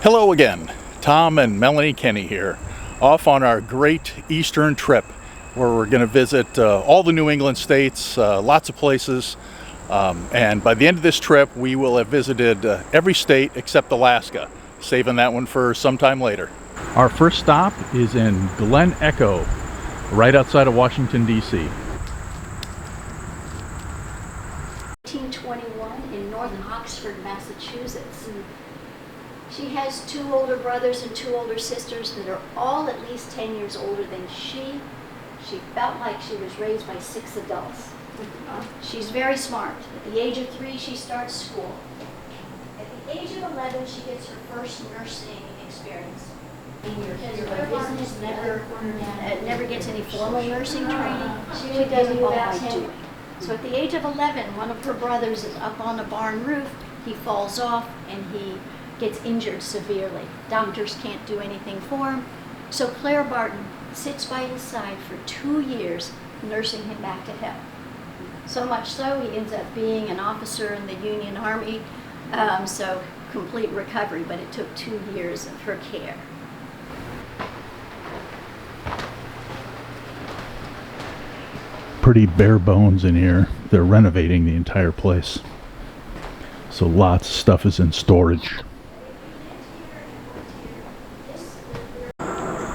Hello again, Tom and Melanie Kenny here, off on our great Eastern trip where we're going to visit all the New England states, lots of places, and by the end of this trip we will have visited every state except Alaska, saving that one for sometime later. Our first stop is in Glen Echo, right outside of Washington, D.C. 1821 in northern Oxford, Massachusetts. She has 2 older brothers and 2 older sisters that are all at least 10 years older than she. She felt like she was raised by 6 adults. She's very smart. At the age of 3, she starts school. At the age of 11, she gets her first nursing experience. Her business never gets any formal nursing training. She does it all by doing. So at the age of 11, one of her brothers is up on a barn roof. He falls off and he gets injured severely. Doctors can't do anything for him. So Clara Barton sits by his side for 2 years, nursing him back to health. So much so, he ends up being an officer in the Union Army. So complete recovery, but it took 2 years of her care. Pretty bare bones in here. They're renovating the entire place, so lots of stuff is in storage.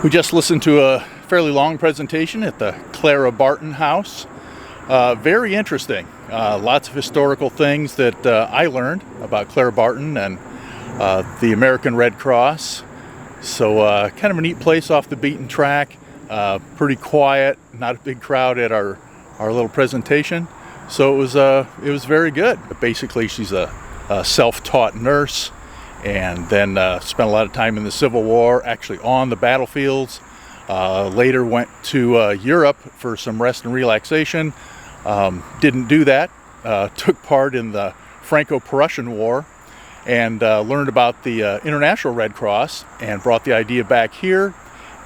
We just listened to a fairly long presentation at the Clara Barton house. Very interesting. Lots of historical things that I learned about Clara Barton and the American Red Cross. So kind of a neat place off the beaten track. Pretty quiet, not a big crowd at our little presentation. So it was very good. But basically, she's a self-taught nurse, and then spent a lot of time in the Civil War, actually on the battlefields. Later went to Europe for some rest and relaxation. Didn't do that. Took part in the Franco-Prussian War, and learned about the International Red Cross, and brought the idea back here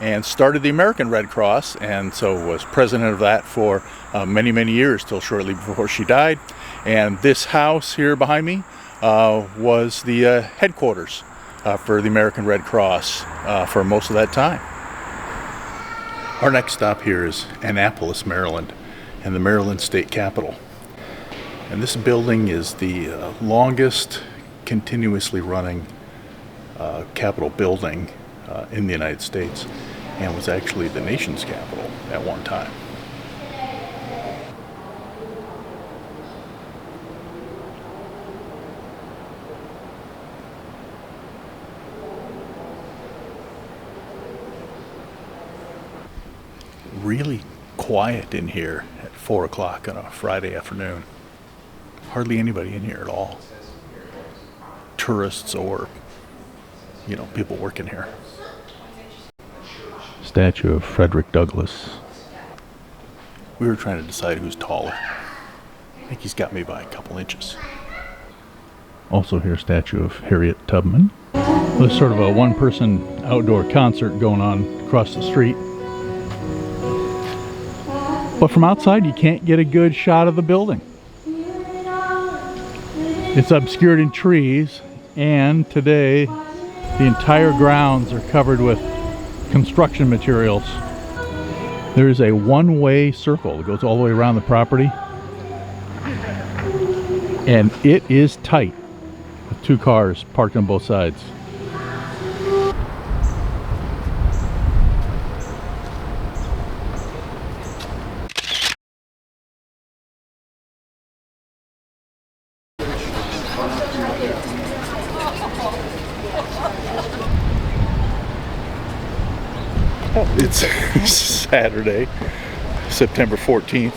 and started the American Red Cross, and so was president of that for many years, till shortly before she died. And this house here behind me was the headquarters for the American Red Cross for most of that time. Our next stop here is Annapolis, Maryland, and the Maryland State Capital. And this building is the longest continuously running Capitol building in the United States, and was actually the nation's capital at one time. Really quiet in here at 4 o'clock on a Friday afternoon. Hardly anybody in here at all. Tourists or, people working here. Statue of Frederick Douglass. We were trying to decide who's taller. I think he's got me by a couple inches. Also here, statue of Harriet Tubman. There's sort of a one-person outdoor concert going on across the street. But from outside, you can't get a good shot of the building. It's obscured in trees, and today the entire grounds are covered with construction materials. There is a one-way circle that goes all the way around the property, and it is tight with 2 cars parked on both sides. It's Saturday, September 14th,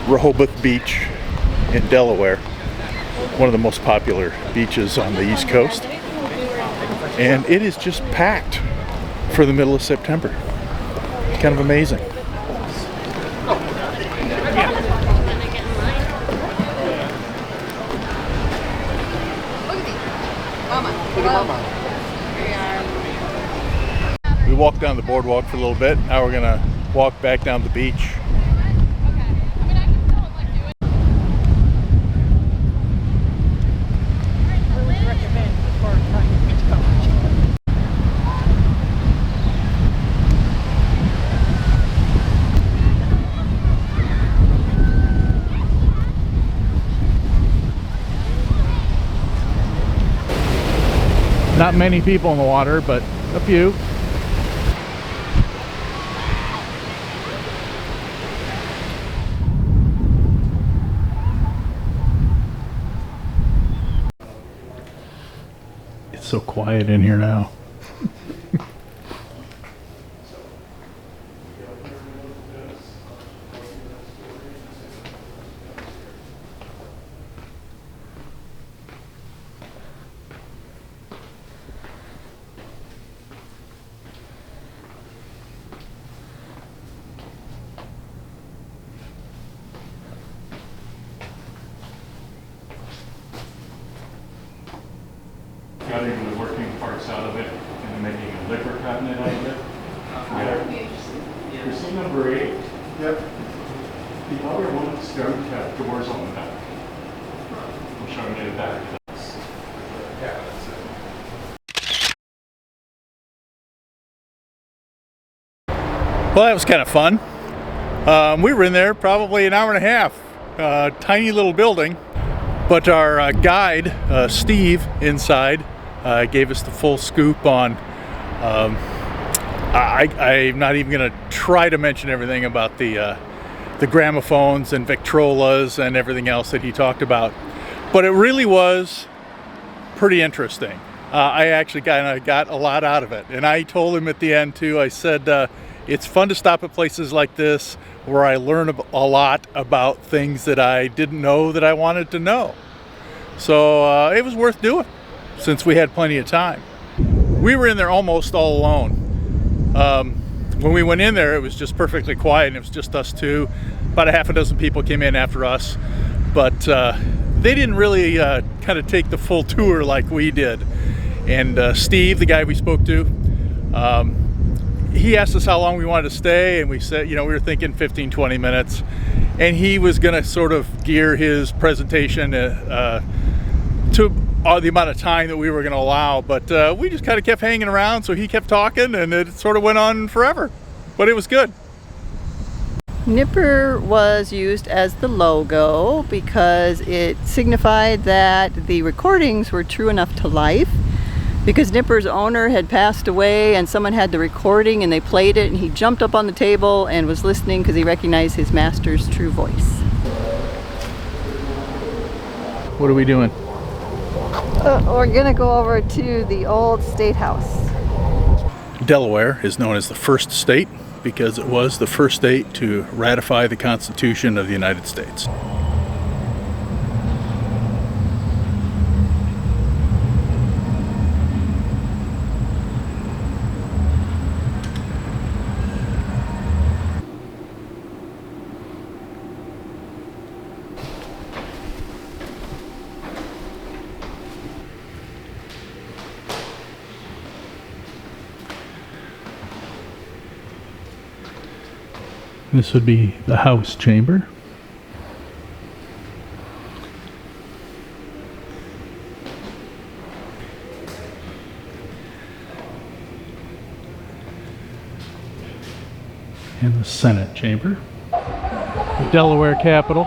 Rohoboth Beach in Delaware, one of the most popular beaches on the East Coast, and it is just packed for the middle of September. Kind of amazing. We walked down the boardwalk for a little bit. Now we're gonna walk back down the beach. Not many people in the water, but a few. It's so quiet in here now. Gutting the working parts out of it and making a liquor cabinet out of it. Yeah. You see number 8? Yep. The other ones don't have doors on the back. I'm showing you the back. Well, that was kind of fun. We were in there probably an hour and a half. Tiny little building. But our guide, Steve, inside, gave us the full scoop on, I'm not even going to try to mention everything about the gramophones and Victrolas and everything else that he talked about. But it really was pretty interesting. I actually got a lot out of it. And I told him at the end too, I said, it's fun to stop at places like this where I learn a lot about things that I didn't know that I wanted to know. So it was worth doing since we had plenty of time. We were in there almost all alone. When we went in there, it was just perfectly quiet and it was just us two. About a half a dozen people came in after us, but they didn't really kind of take the full tour like we did. And Steve, the guy we spoke to, he asked us how long we wanted to stay, and we said, we were thinking 15-20 minutes, and he was going to sort of gear his presentation to the amount of time that we were going to allow, but we just kind of kept hanging around, so he kept talking, and it sort of went on forever, but it was good. Nipper was used as the logo because it signified that the recordings were true enough to life. Because Nipper's owner had passed away and someone had the recording and they played it, and he jumped up on the table and was listening because he recognized his master's true voice. What are we doing? We're gonna go over to the old state house. Delaware is known as the first state because it was the first state to ratify the Constitution of the United States. This would be the House chamber. And the Senate chamber. The Delaware Capital.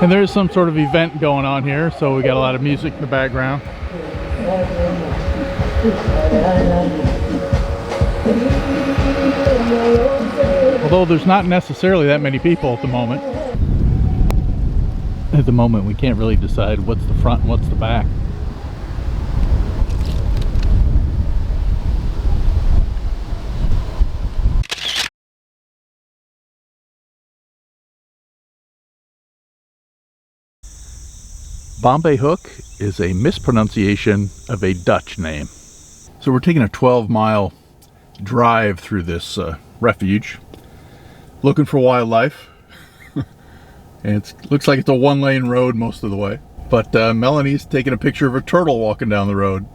And there's some sort of event going on here, so we got a lot of music in the background. Although there's not necessarily that many people at the moment. At the moment we can't really decide what's the front and what's the back. Bombay Hook is a mispronunciation of a Dutch name. So we're taking a 12-mile drive through this refuge, looking for wildlife. And it looks like it's a one-lane road most of the way. But Melanie's taking a picture of a turtle walking down the road.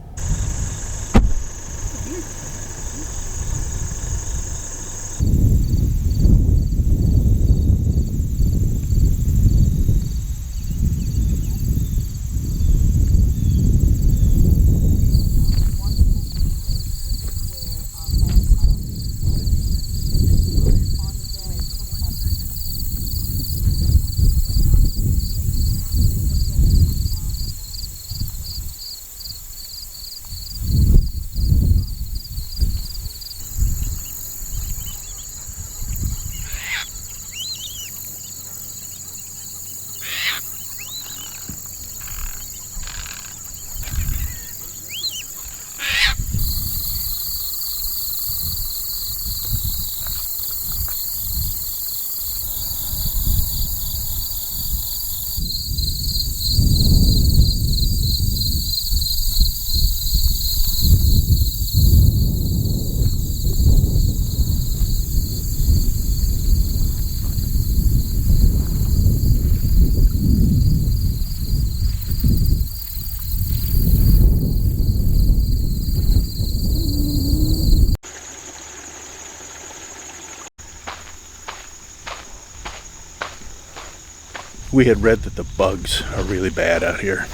we had read that the bugs are really bad out here.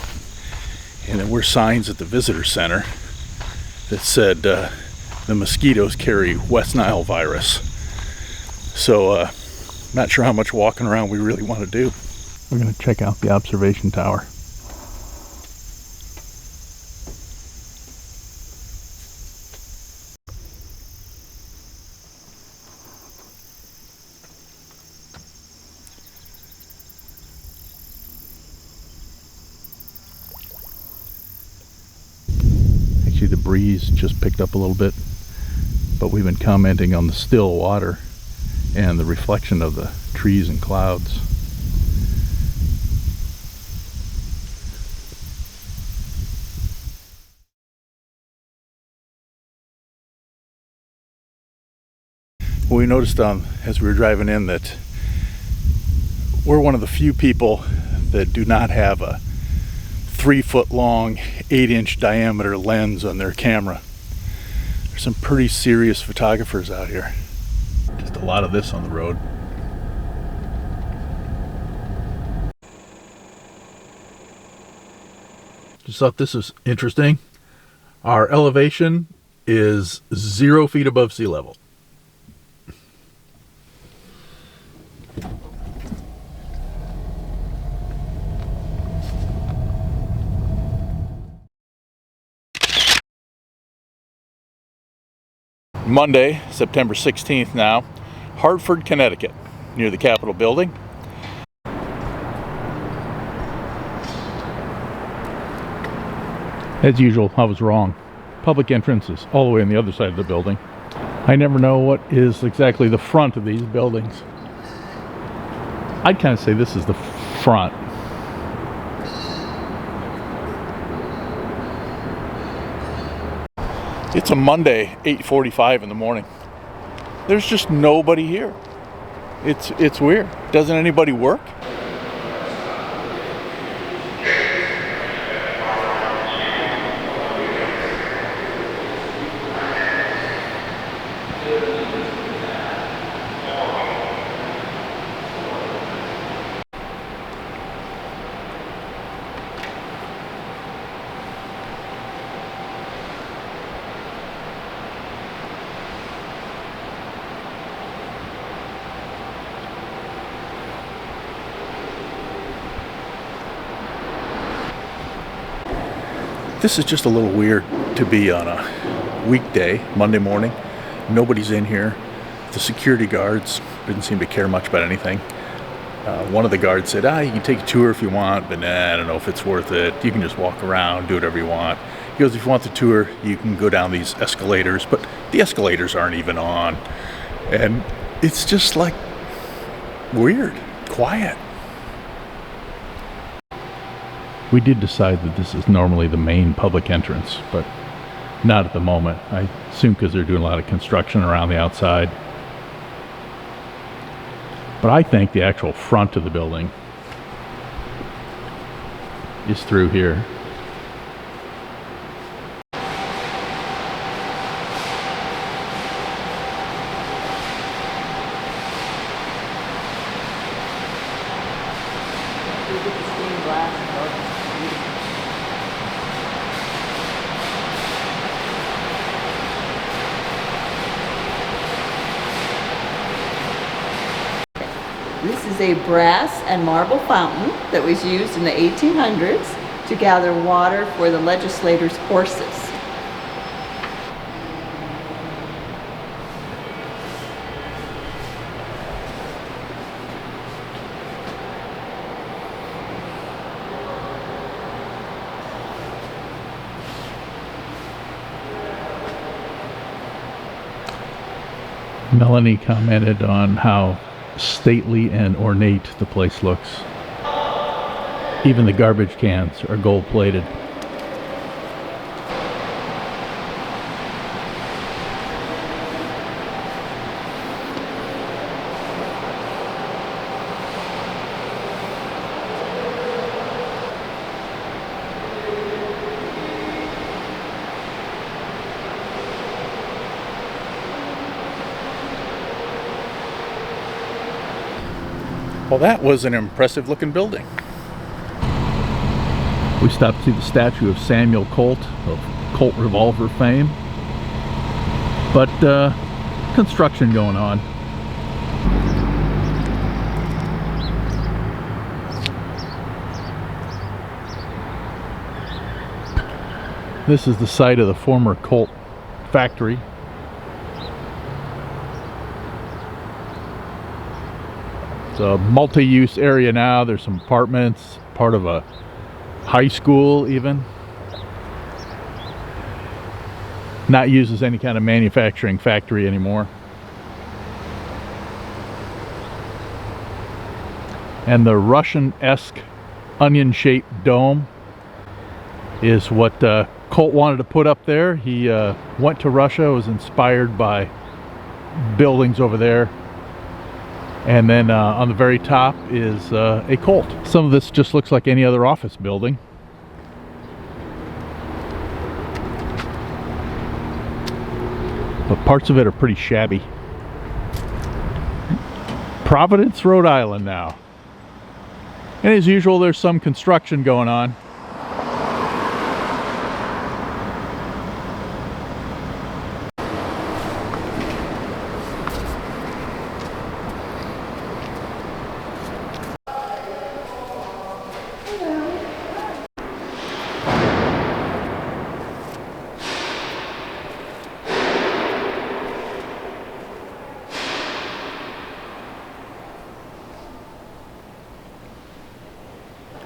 And there were signs at the visitor center that said the mosquitoes carry West Nile virus. So, not sure how much walking around we really want to do. We're going to check out the observation tower. Actually, the breeze just picked up a little bit, but we've been commenting on the still water and the reflection of the trees and clouds. We noticed as we were driving in that we're one of the few people that do not have a 3-foot long, 8-inch diameter lens on their camera. There's some pretty serious photographers out here. Just a lot of this on the road. Just thought this was interesting. Our elevation is 0 feet above sea level. Monday, September 16th now, Hartford, Connecticut, near the Capitol building. As usual, I was wrong. Public entrance is all the way on the other side of the building. I never know what is exactly the front of these buildings. I'd kind of say this is the front. It's a Monday, 8:45 in the morning. There's just nobody here. It's weird. Doesn't anybody work? This is just a little weird to be on a weekday, Monday morning. Nobody's in here. The security guards didn't seem to care much about anything. One of the guards said, you can take a tour if you want, but I don't know if it's worth it. You can just walk around, do whatever you want. He goes, if you want the tour, you can go down these escalators, but the escalators aren't even on. And it's just like weird, quiet. We did decide that this is normally the main public entrance, but not at the moment. I assume because they're doing a lot of construction around the outside. But I think the actual front of the building is through here. This is a brass and marble fountain that was used in the 1800s to gather water for the legislators' horses. Melanie commented on how stately and ornate the place looks. Even the garbage cans are gold-plated. Well, that was an impressive looking building. We stopped to see the statue of Samuel Colt, of Colt revolver fame. But construction going on. This is the site of the former Colt factory. It's a multi-use area now. There's some apartments, part of a high school even. Not used as any kind of manufacturing factory anymore. And the Russian-esque onion-shaped dome is what Colt wanted to put up there. He went to Russia, was inspired by buildings over there. And then on the very top is a Colt. Some of this just looks like any other office building. But parts of it are pretty shabby. Providence, Rhode Island now. And as usual, there's some construction going on.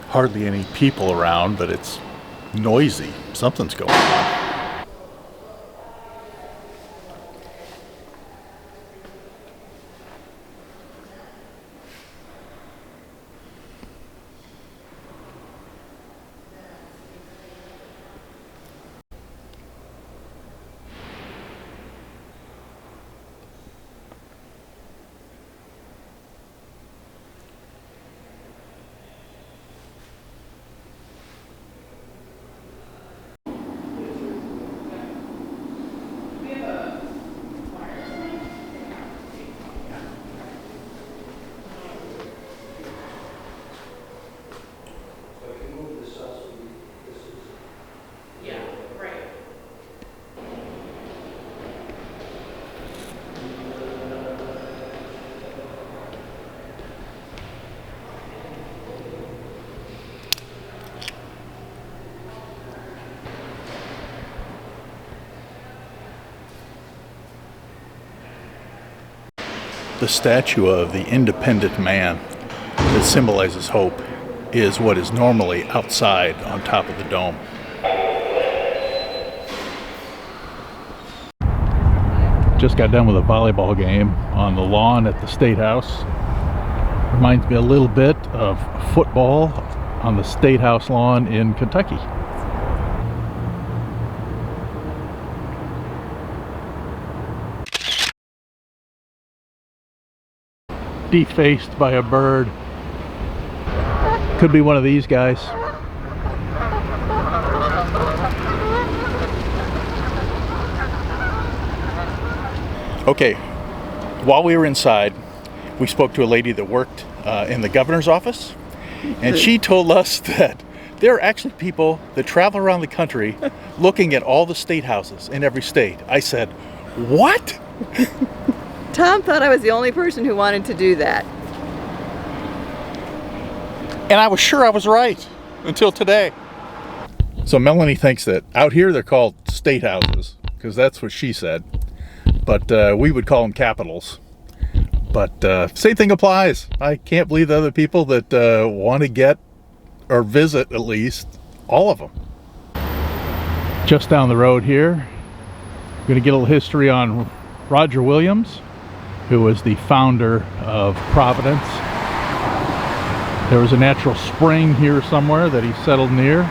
Hardly any people around, but it's noisy. Something's going on. The statue of the independent man that symbolizes hope is what is normally outside on top of the dome. Just got done with a volleyball game on the lawn at the State House. Reminds me a little bit of football on the State House lawn in Kentucky. Defaced by a bird. Could be one of these guys. Okay, while we were inside, we spoke to a lady that worked in the governor's office, and she told us that there are actually people that travel around the country looking at all the state houses in every state. I said, what? Tom thought I was the only person who wanted to do that. And I was sure I was right until today. So Melanie thinks that out here they're called state houses, because that's what she said. But we would call them capitals. But same thing applies. I can't believe the other people that want to get or visit at least all of them. Just down the road here, I'm going to get a little history on Roger Williams, who was the founder of Providence. There was a natural spring here somewhere that he settled near.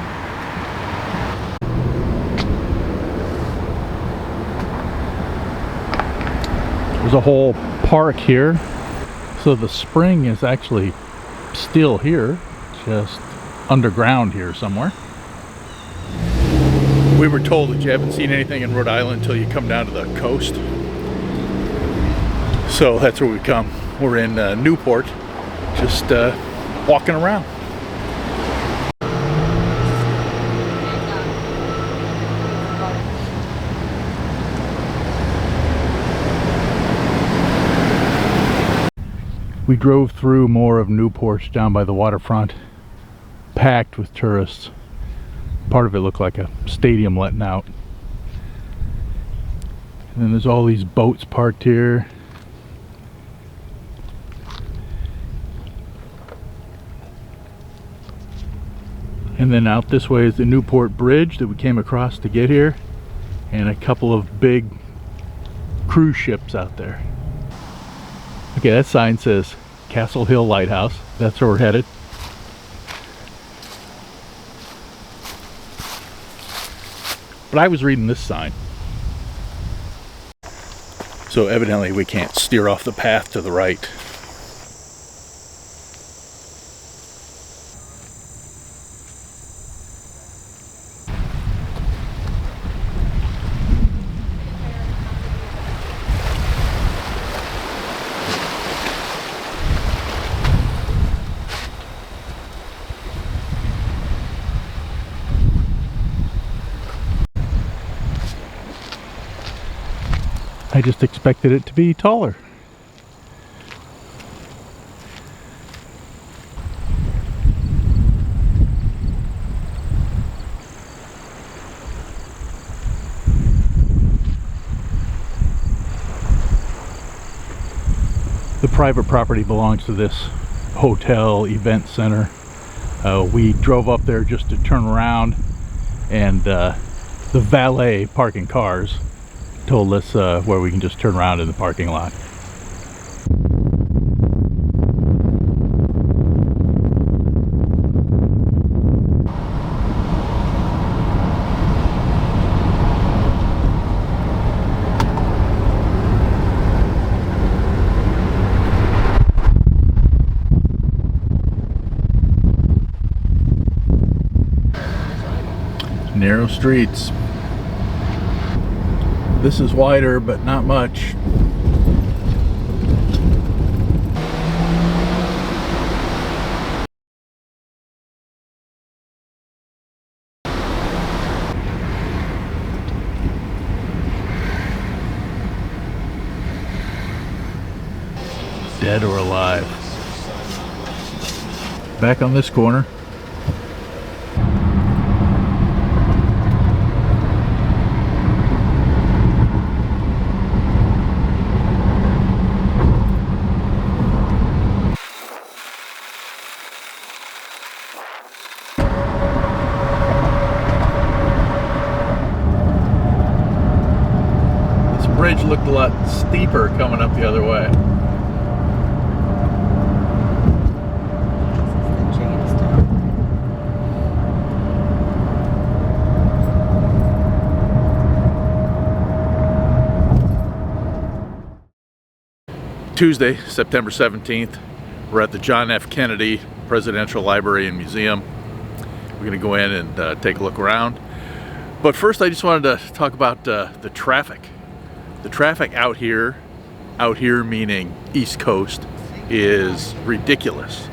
There's a whole park here. So the spring is actually still here, just underground here somewhere. We were told that you haven't seen anything in Rhode Island until you come down to the coast. So that's where we come. We're in Newport, just walking around. We drove through more of Newport down by the waterfront, packed with tourists. Part of it looked like a stadium letting out. And then there's all these boats parked here. And then out this way is the Newport Bridge that we came across to get here, and a couple of big cruise ships out there. Okay, that sign says Castle Hill Lighthouse. That's where we're headed. But I was reading this sign. So evidently we can't steer off the path to the right. I just expected it to be taller. The private property belongs to this hotel event center. We drove up there just to turn around, and the valet parking cars told us where we can just turn around in the parking lot. Narrow streets. This is wider, but not much. Dead or alive. Back on this corner. Bridge looked a lot steeper coming up the other way. Tuesday, September 17th, we're at the John F. Kennedy Presidential Library and Museum. We're going to go in and take a look around. But first I just wanted to talk about the traffic. The traffic out here meaning East Coast, is ridiculous.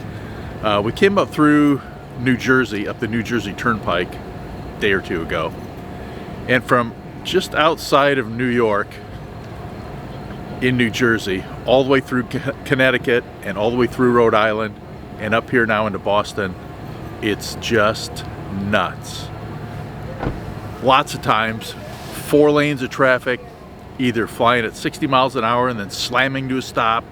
We came up through New Jersey, up the New Jersey Turnpike a day or two ago. And from just outside of New York in New Jersey, all the way through Connecticut and all the way through Rhode Island and up here now into Boston, it's just nuts. Lots of times, 4 lanes of traffic, either flying at 60 miles an hour and then slamming to a stop,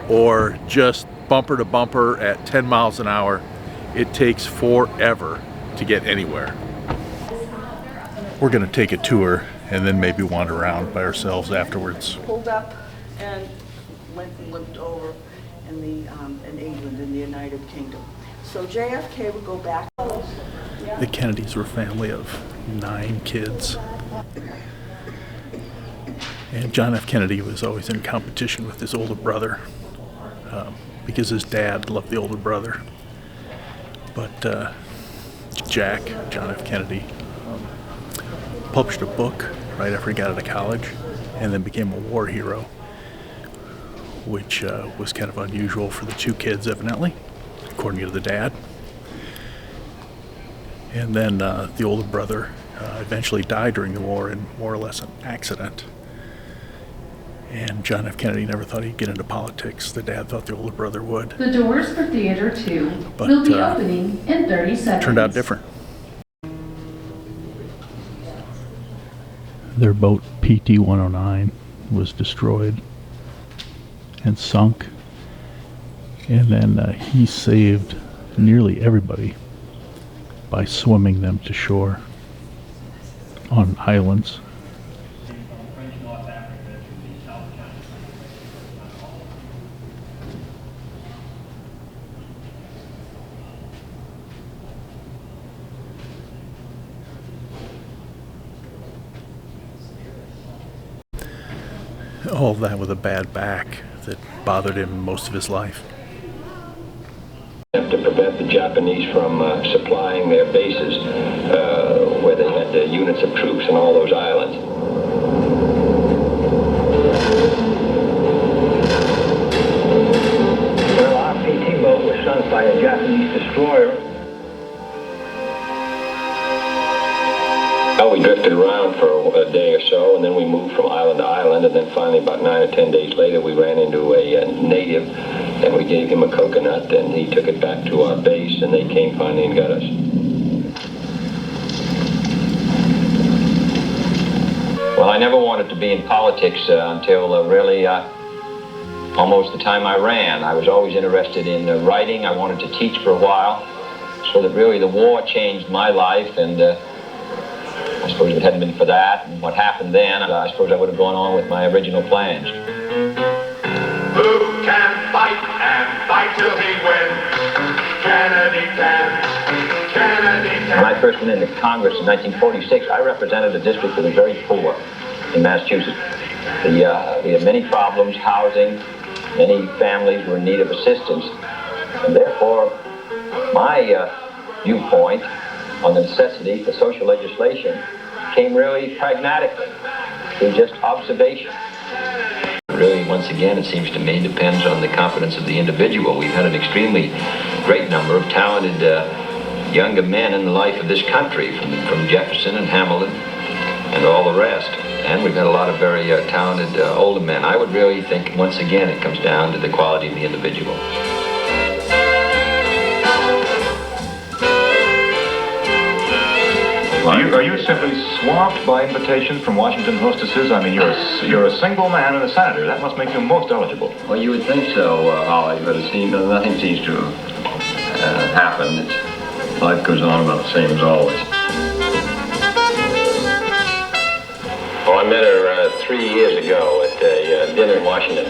or just bumper to bumper at 10 miles an hour. It takes forever to get anywhere. We're going to take a tour and then maybe wander around by ourselves afterwards. Pulled up and went and looked over in England, in the United Kingdom. So JFK would go back. The Kennedys were a family of 9 kids. And John F. Kennedy was always in competition with his older brother because his dad loved the older brother. But Jack, John F. Kennedy, published a book right after he got out of college and then became a war hero. which was kind of unusual for the two kids, evidently, according to the dad. And then the older brother eventually died during the war in more or less an accident. And John F. Kennedy never thought he'd get into politics. The dad thought the older brother would. The doors for Theater 2 will be opening in 30 seconds. Turned out different. Their boat PT-109 was destroyed and sunk. And then he saved nearly everybody by swimming them to shore on islands. All that with a bad back that bothered him most of his life. To prevent the Japanese from supplying their bases where they had units of troops in all those islands. Well, our PT boat was sunk by a Japanese destroyer. Well, we drifted around for a day or so, and then we moved from island to island, and then finally about 9 or 10 days later we ran into a native, and we gave him a coconut, and he took it back to our base, and they came finally and got us. Well, I never wanted to be in politics until really almost the time I ran. I was always interested in writing. I wanted to teach for a while, so that really the war changed my life, and I suppose if it hadn't been for that and what happened then, I suppose I would have gone on with my original plans. Who can fight and fight till he wins? Kennedy can. Kennedy can. When I first went into Congress in 1946, I represented a district that was very poor in Massachusetts. We had many problems, housing, many families were in need of assistance, and therefore my viewpoint on the necessity for social legislation came really pragmatically, through just observation. Really, once again, it seems to me, depends on the competence of the individual. We've had an extremely great number of talented younger men in the life of this country, from Jefferson and Hamilton and all the rest. And we've had a lot of very talented older men. I would really think, once again, it comes down to the quality of the individual. Are you simply swamped by invitations from Washington hostesses? I mean, you're a single man and a senator. That must make you most eligible. Well, you would think so, Holly, but nothing seems to happen. Life goes on about the same as always. Well, I met her 3 years ago at a dinner in Washington.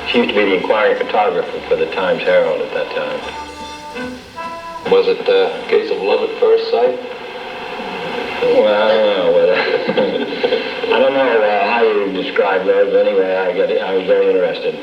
She used to be the inquiring photographer for the Times Herald at that time. Was it a case of love at first sight? Well, I don't know. But, I don't know how you describe those, but anyway, I was very interested.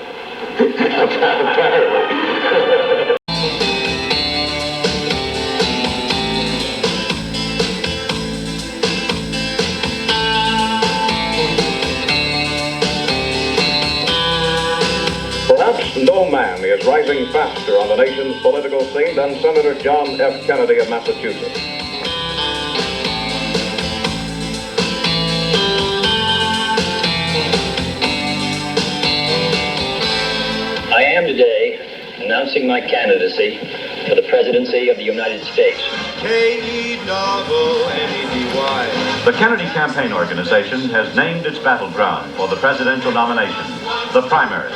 Perhaps no man is rising faster on the nation's political scene than Senator John F. Kennedy of Massachusetts. I am today announcing my candidacy for the presidency of the United States. The Kennedy Campaign Organization has named its battleground for the presidential nomination, the primary.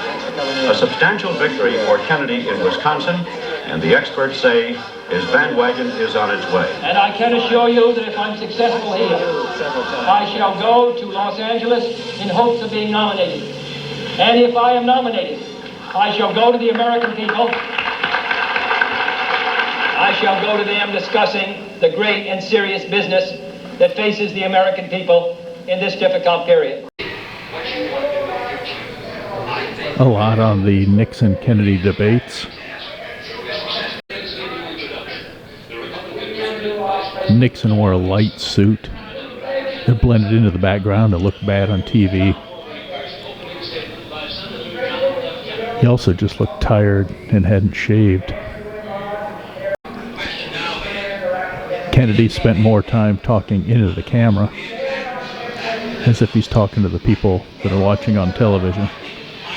A substantial victory for Kennedy in Wisconsin, and the experts say his bandwagon is on its way. And I can assure you that if I'm successful here, I shall go to Los Angeles in hopes of being nominated. And if I am nominated, I shall go to the American people. I shall go to them discussing the great and serious business that faces the American people in this difficult period. A lot on the Nixon-Kennedy debates. Nixon wore a light suit that blended into the background to look bad on TV. He also just looked tired and hadn't shaved. Kennedy spent more time talking into the camera, as if he's talking to the people that are watching on television.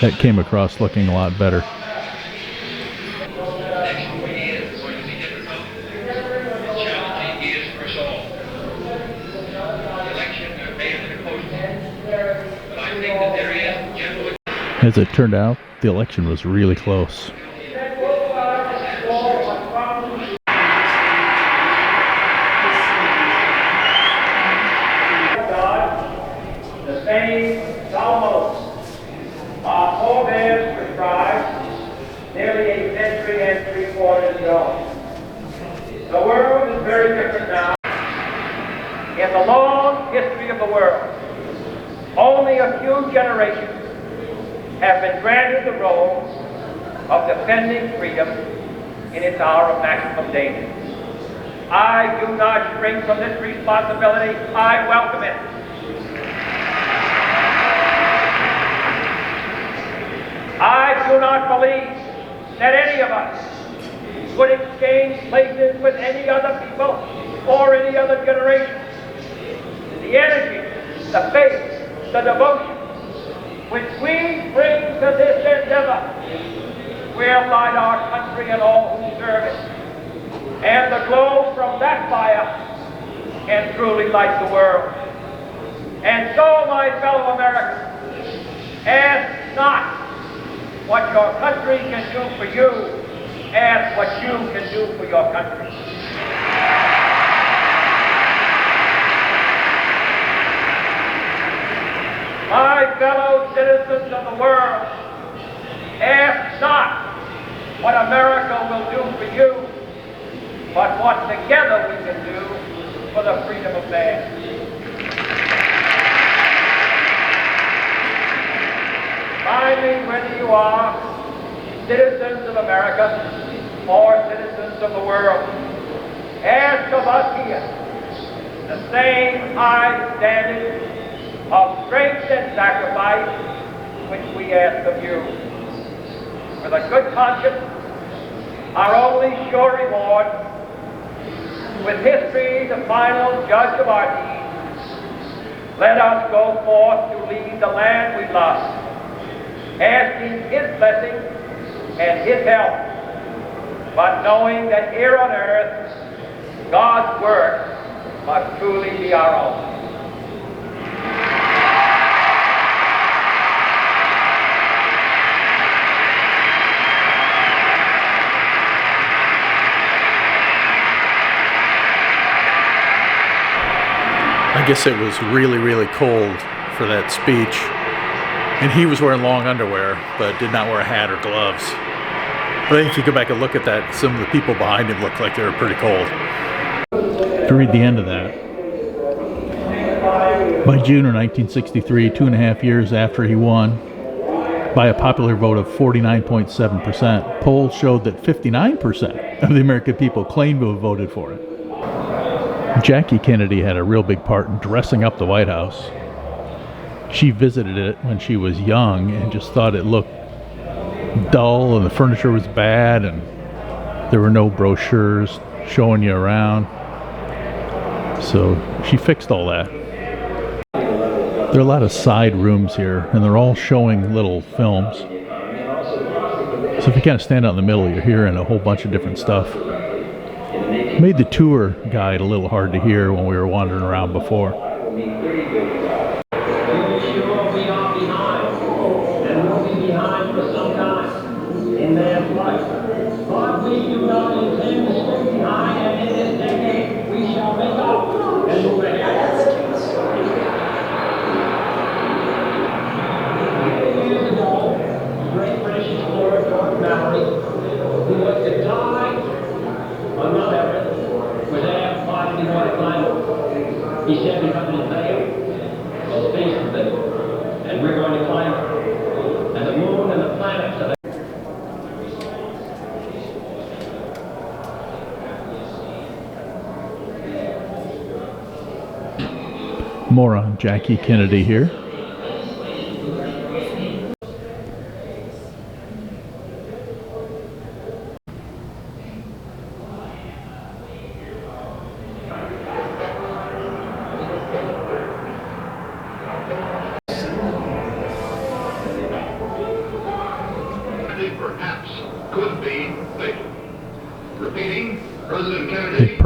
That came across looking a lot better. As it turned out, the election was really close. The same almost our forebears prescribed nearly a century and 3/4 ago. The world is very different now. In the long history of the world, only a few generations have been granted the role of defending freedom in its hour of maximum danger. I do not shrink from this responsibility. I welcome it. I do not believe that any of us would exchange places with any other people or any other generation. The energy, the faith, the devotion which we bring to this endeavor will light our country and all who serve it. And the glow from that fire can truly light the world. And so, my fellow Americans, ask not what your country can do for you, ask what you can do for your country. My fellow citizens of the world, ask not what America will do for you, but what together we can do for the freedom of man. Finally, whether you are citizens of America or citizens of the world, ask of us here the same high standard of strength and sacrifice which we ask of you. With a good conscience, our only sure reward, with history the final judge of our deeds, let us go forth to lead the land we love, asking his blessing and his help, but knowing that here on earth, God's work must truly be our own. I guess it was really, really cold for that speech. And he was wearing long underwear, but did not wear a hat or gloves. But I think if you go back and look at that, some of the people behind him looked like they were pretty cold. To read the end of that. By June of 1963, 2.5 years after he won, by a popular vote of 49.7%, polls showed that 59% of the American people claimed to have voted for it. Jackie Kennedy had a real big part in dressing up the White House. She visited it when she was young and just thought it looked dull and the furniture was bad and there were no brochures showing you around. So she fixed all that. There are a lot of side rooms here and they're all showing little films. So if you kind of stand out in the middle, you're hearing a whole bunch of different stuff. Made the tour guide a little hard to hear when we were wandering around before. He said we're coming to the space of it, and we're going to climb it. And the moon and the planets are there. More on Jackie Kennedy here.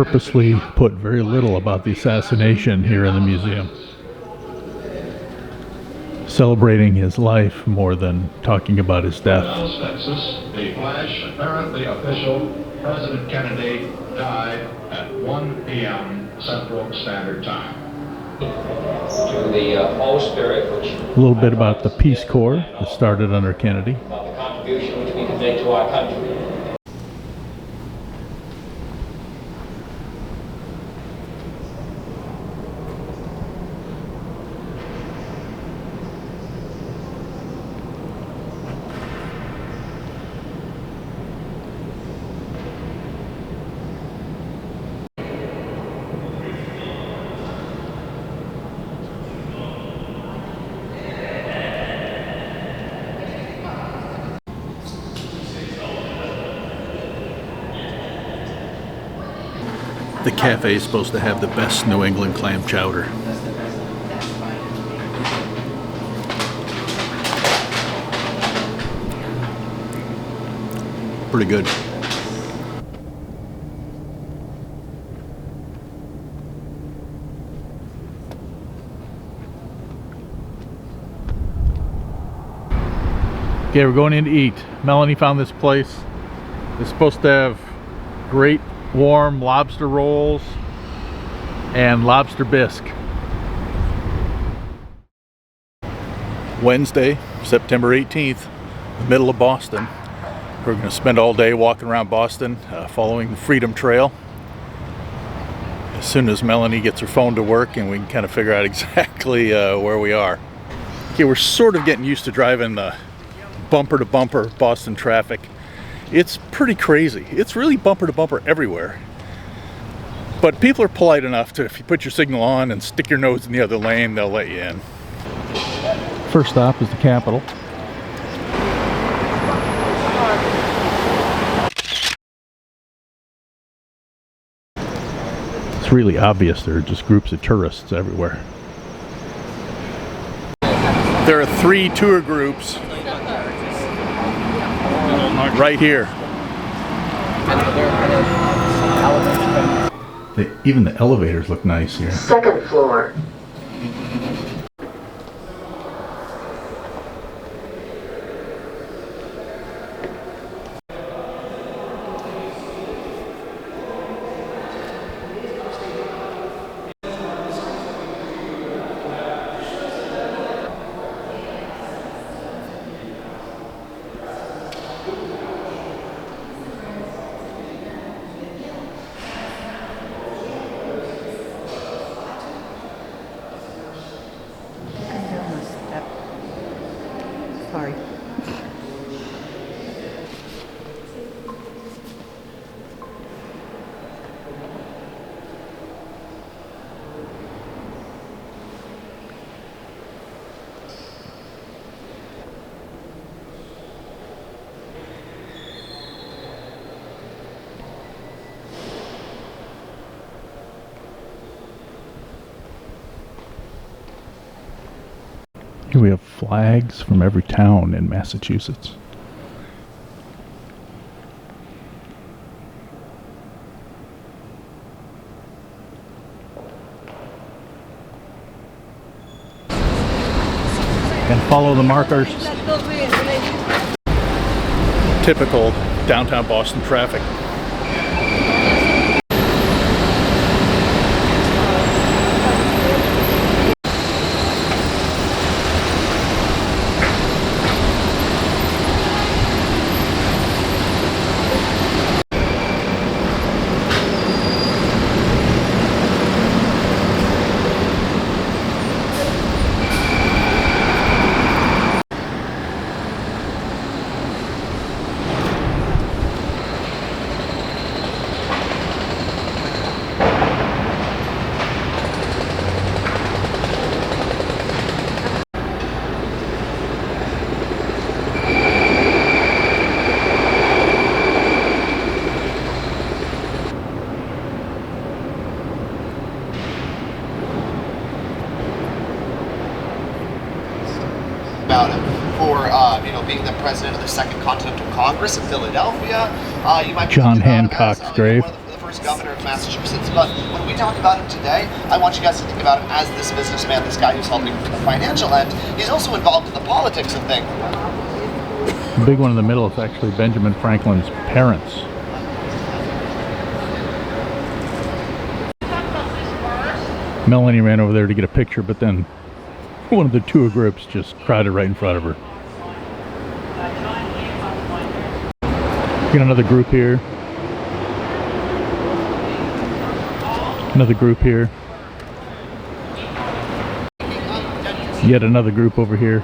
purposely put very little about the assassination here in the museum, celebrating his life more than talking about his death. Texas, the flash, apparently official, President Kennedy died at 1 p.m. Central Standard Time. To the Holy Spirit, which A little bit about the Peace Corps that started under Kennedy. about the contribution which we can make to our country. The cafe is supposed to have the best New England clam chowder. Pretty good. Okay, we're going in to eat. Melanie found this place. It's supposed to have great warm lobster rolls and lobster bisque. Wednesday, September 18th, the middle of Boston. We're going to spend all day walking around Boston, following the Freedom Trail. As soon as Melanie gets her phone to work and we can kind of figure out exactly where we are. Okay, we're sort of getting used to driving the bumper to bumper Boston traffic. It's pretty crazy. It's really bumper to bumper everywhere. But people are polite enough to, if you put your signal on and stick your nose in the other lane, they'll let you in. First stop is the Capitol. It's really obvious there are just groups of tourists everywhere. There are 3 tour groups right here. Even the elevators look nice here. Second floor. Sorry. Here we have flags from every town in Massachusetts. And follow the markers. Typical downtown Boston traffic. About him for being the president of the Second Continental Congress in Philadelphia. You might John Hancock's grave. One of the first first governor of Massachusetts, but when we talk about him today, I want you guys to think about him as this businessman, this guy who's helping from the financial end. He's also involved in the politics of things. The big one in the middle is actually Benjamin Franklin's parents. Melanie ran over there to get a picture, but then one of the tour groups just crowded right in front of her. Get another group here. Another group here. Yet another group over here.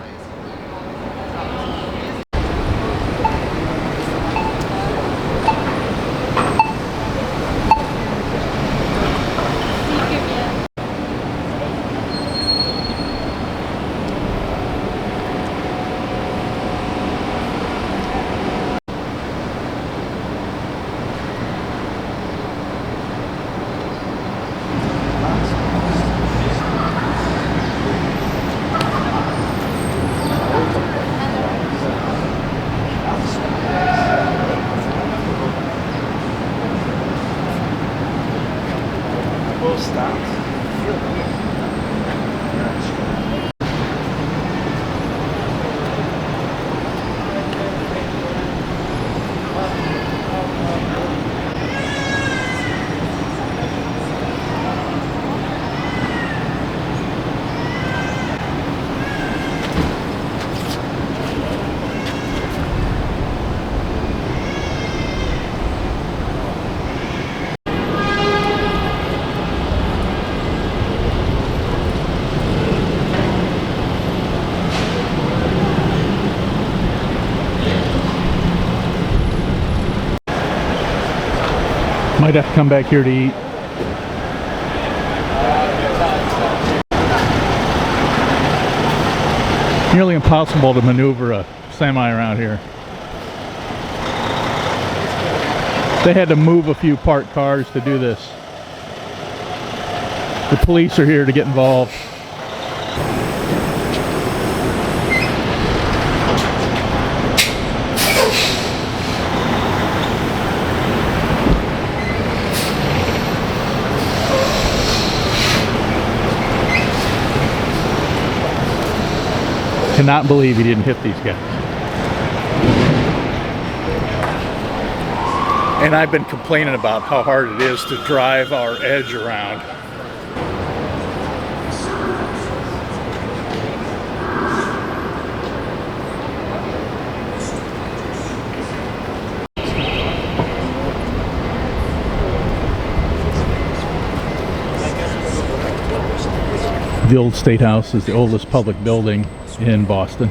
Might have to come back here to eat. Nearly impossible to maneuver a semi around here. They had to move a few parked cars to do this. The police are here to get involved. Cannot believe he didn't hit these guys. And I've been complaining about how hard it is to drive our edge around. The old State House is the oldest public building in Boston.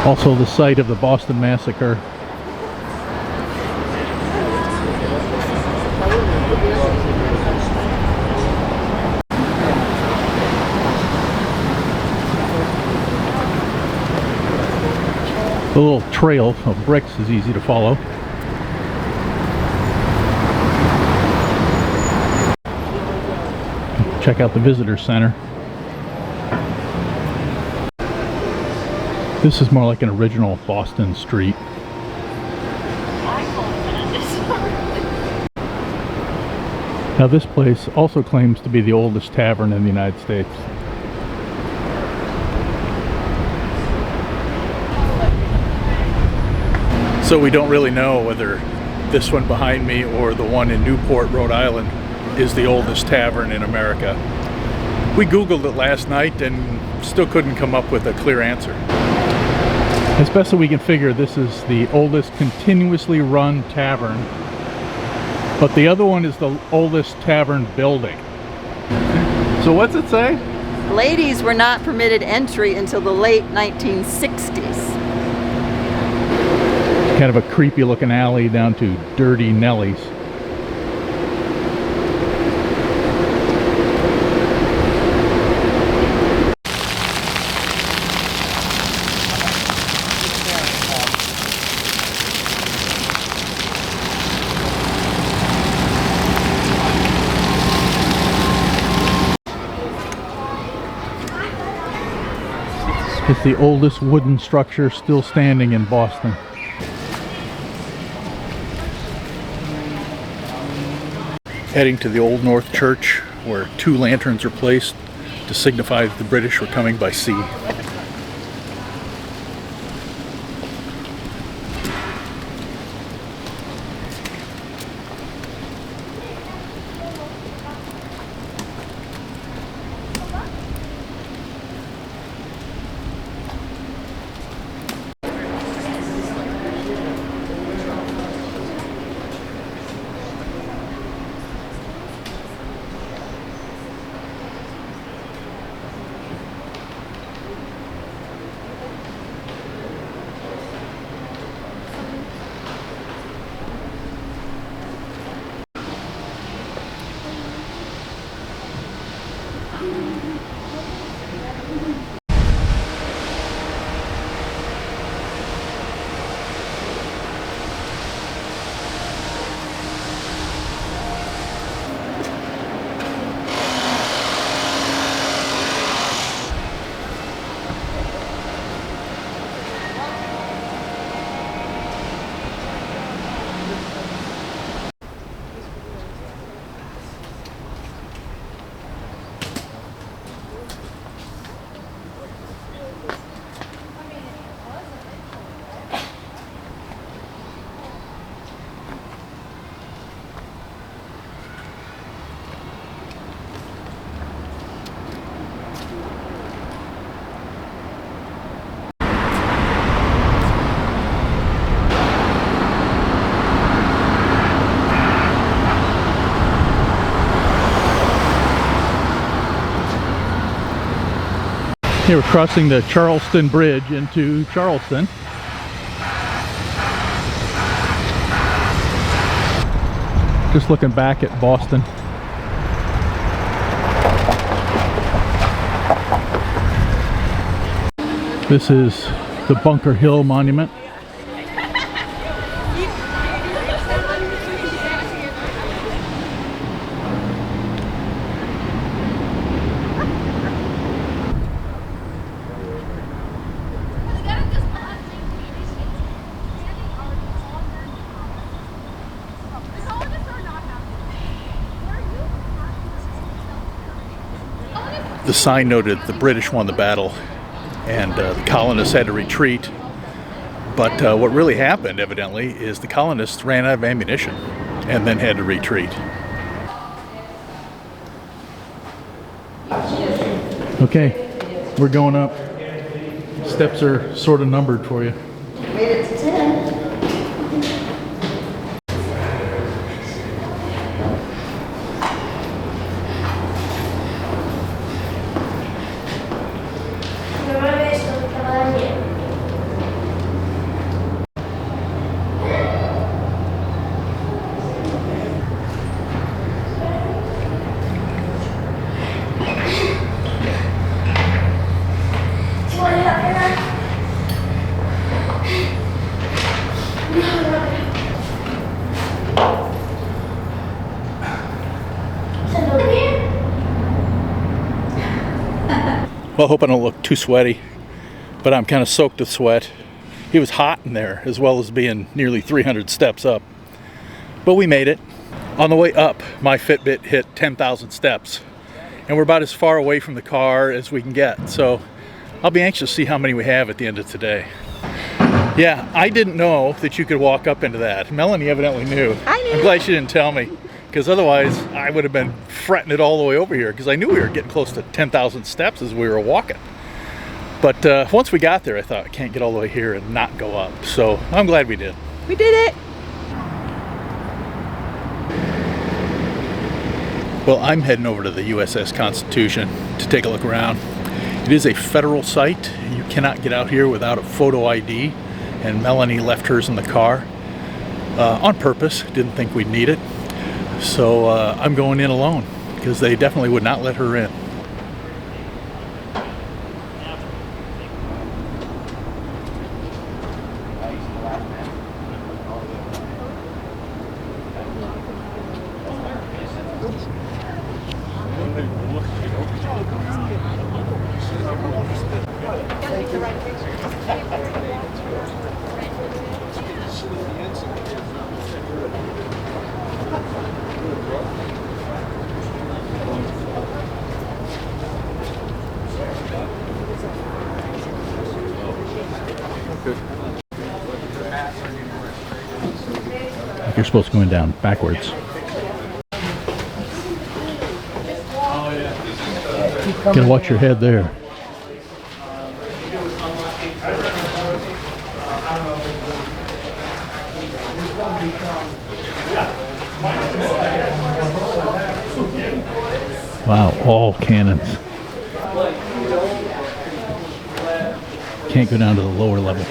Also the site of the Boston Massacre. The little trail of bricks is easy to follow. Check out the visitor center. This is more like an original Boston street. Now this place also claims to be the oldest tavern in the United States. So we don't really know whether this one behind me or the one in Newport, Rhode Island is the oldest tavern in America. We Googled it last night and still couldn't come up with a clear answer. As best as we can figure, this is the oldest continuously run tavern, but the other one is the oldest tavern building. So what's it say? Ladies were not permitted entry until the late 1960s. Kind of a creepy looking alley down to Dirty Nellie's. It's the oldest wooden structure still standing in Boston. Heading to the Old North Church, where 2 lanterns are placed to signify that the British were coming by sea. Here we're crossing the Charleston Bridge into Charleston. Just looking back at Boston. This is the Bunker Hill Monument. The sign noted the British won the battle and the colonists had to retreat. But what really happened, evidently, is the colonists ran out of ammunition and then had to retreat. Okay, we're going up. Steps are sort of numbered for you. Made it to 10. Well, I hope I don't look too sweaty, but I'm kind of soaked with sweat. It was hot in there, as well as being nearly 300 steps up. But we made it. On the way up, my Fitbit hit 10,000 steps, and we're about as far away from the car as we can get. So I'll be anxious to see how many we have at the end of today. Yeah, I didn't know that you could walk up into that. Melanie evidently knew. I knew. I'm glad she didn't tell me, because otherwise I would have been fretting it all the way over here, because I knew we were getting close to 10,000 steps as we were walking. But once we got there, I thought, I can't get all the way here and not go up. So I'm glad we did. We did it! Well, I'm heading over to the USS Constitution to take a look around. It is a federal site. You cannot get out here without a photo ID, and Melanie left hers in the car on purpose. Didn't think we'd need it. So I'm going in alone, because they definitely would not let her in. You're supposed to go down backwards. Gotta watch your head there. Wow, all cannons. Can't go down to the lower level.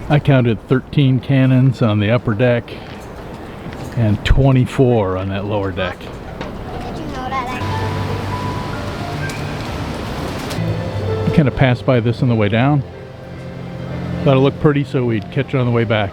I counted 13 cannons on the upper deck and 24 on that lower deck. I kind of passed by this on the way down. Thought it looked pretty, so we'd catch it on the way back.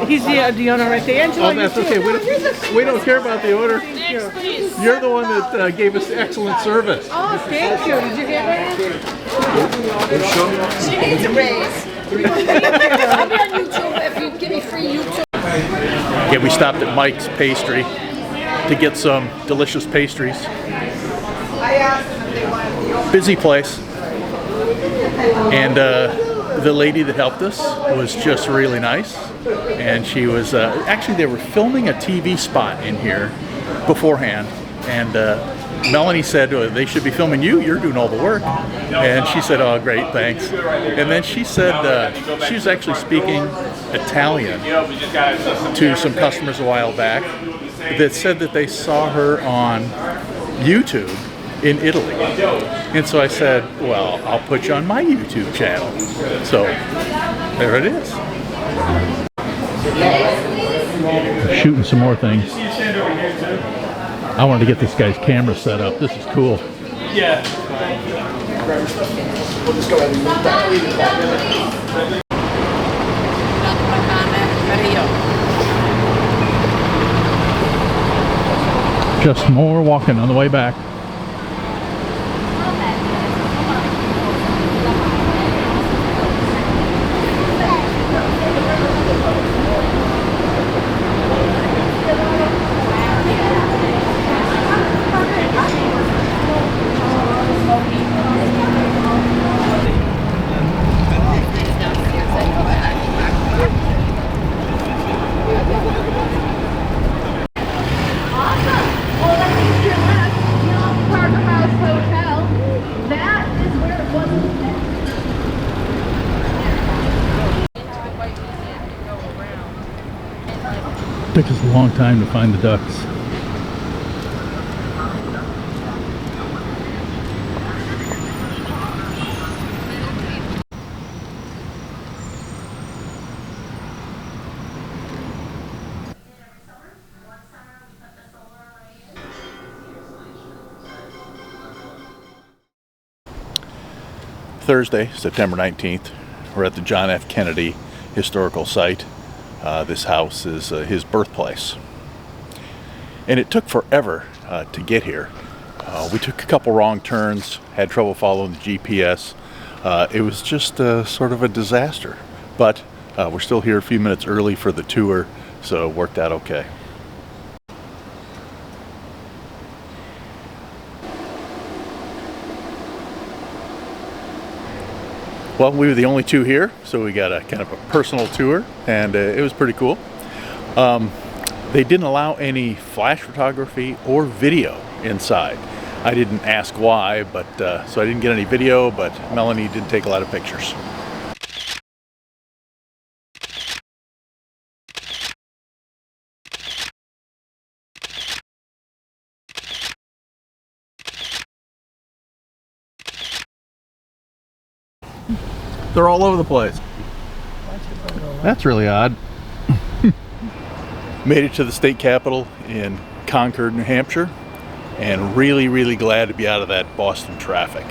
He's the owner right there. Angela, oh, that's okay. We don't care about the order. Next, please. You're the one that gave us excellent service. Oh, thank you. Did you get it? She needs a raise. I'll be on YouTube if you give me free YouTube. Yeah, we stopped at Mike's Pastry to get some delicious pastries. Busy place. And the lady that helped us was just really nice. And she was, actually they were filming a TV spot in here beforehand. And Melanie said, they should be filming you, you're doing all the work. And she said, oh great, thanks. And then she said she was actually speaking Italian to some customers a while back that said that they saw her on YouTube in Italy. And so I said, well, I'll put you on my YouTube channel. So there it is. Shooting some more things. I wanted to get this guy's camera set up. This is cool. Yeah. We'll just go ahead and move that. Just more walking on the way back. Took us a long time to find the ducks. Thursday, September 19th, we're at the John F. Kennedy Historical Site. This house is his birthplace. And it took forever to get here. We took a couple wrong turns, had trouble following the GPS. It was just sort of a disaster. But we're still here a few minutes early for the tour, so it worked out okay. Well, we were the only two here, so we got a kind of a personal tour, and it was pretty cool. They didn't allow any flash photography or video inside. I didn't ask why, but so I didn't get any video, but Melanie did take a lot of pictures. They're all over the place. That's really odd. Made it to the state capitol in Concord, New Hampshire, and really glad to be out of that Boston traffic.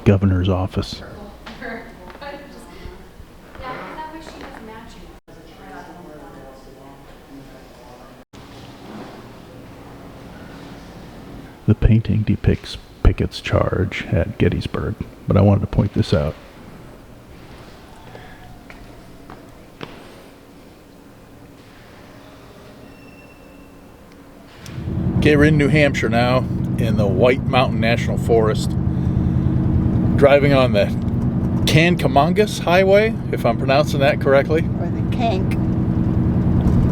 Governor's office. The painting depicts Pickett's charge at Gettysburg, but I wanted to point this out. Okay, we're in New Hampshire now, in the White Mountain National Forest. Driving on the Kancamagus Highway, if I'm pronouncing that correctly. Or the Cank.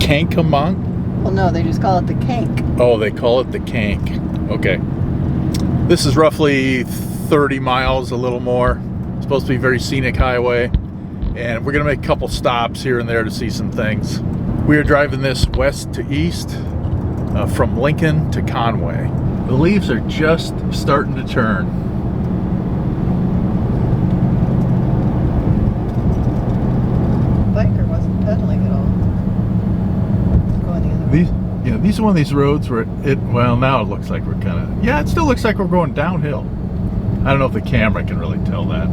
Kancamong? Well, no, they just call it the Cank. Oh, they call it the Cank. Okay. This is roughly 30 miles, a little more. It's supposed to be a very scenic highway. And we're going to make a couple stops here and there to see some things. We are driving this west to east from Lincoln to Conway. The leaves are just starting to turn. These are one of these roads where well, now it looks like we're kind of, it still looks like we're going downhill. I don't know if the camera can really tell that,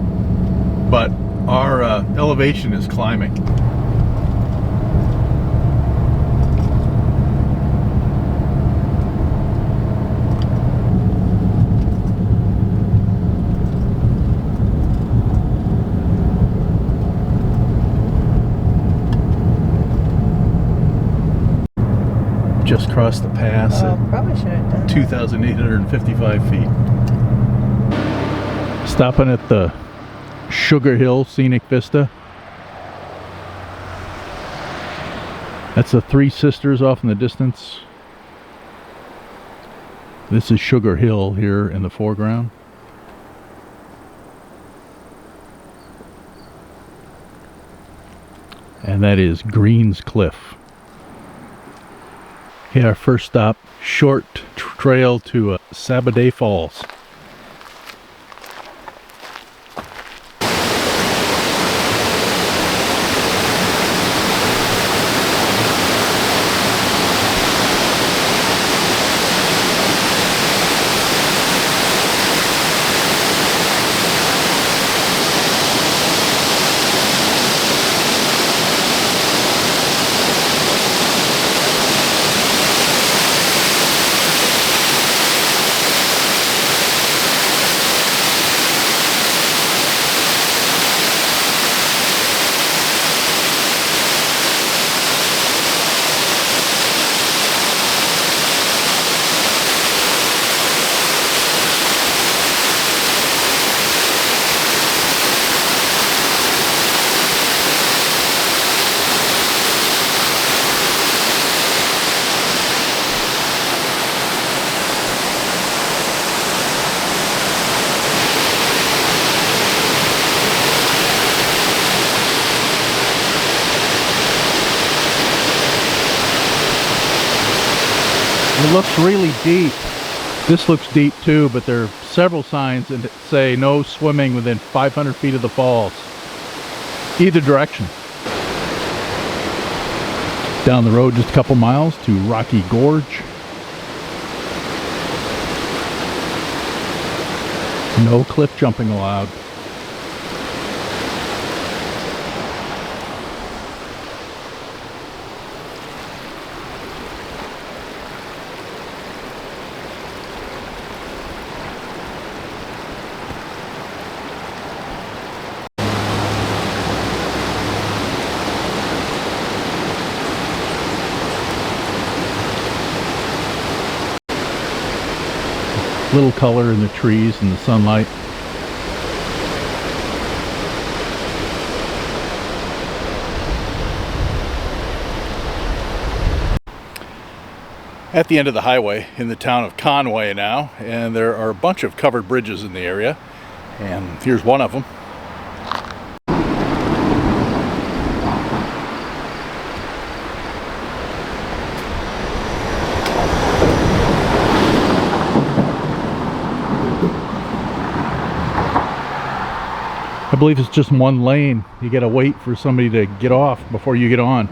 but our elevation is climbing. Just crossed the pass at 2,855 feet. Stopping at the Sugar Hill Scenic Vista. That's the Three Sisters off in the distance. This is Sugar Hill here in the foreground. And that is Green's Cliff. Okay, our first stop, short trail to Sabaday Falls. It looks really deep. This looks deep too, but there are several signs that say no swimming within 500 feet of the falls. Either direction. Down the road just a couple miles to Rocky Gorge. No cliff jumping allowed. Little color in the trees and the sunlight. At the end of the highway in the town of Conway now, and there are a bunch of covered bridges in the area, and here's one of them. I believe it's just one lane. You gotta wait for somebody to get off before you get on.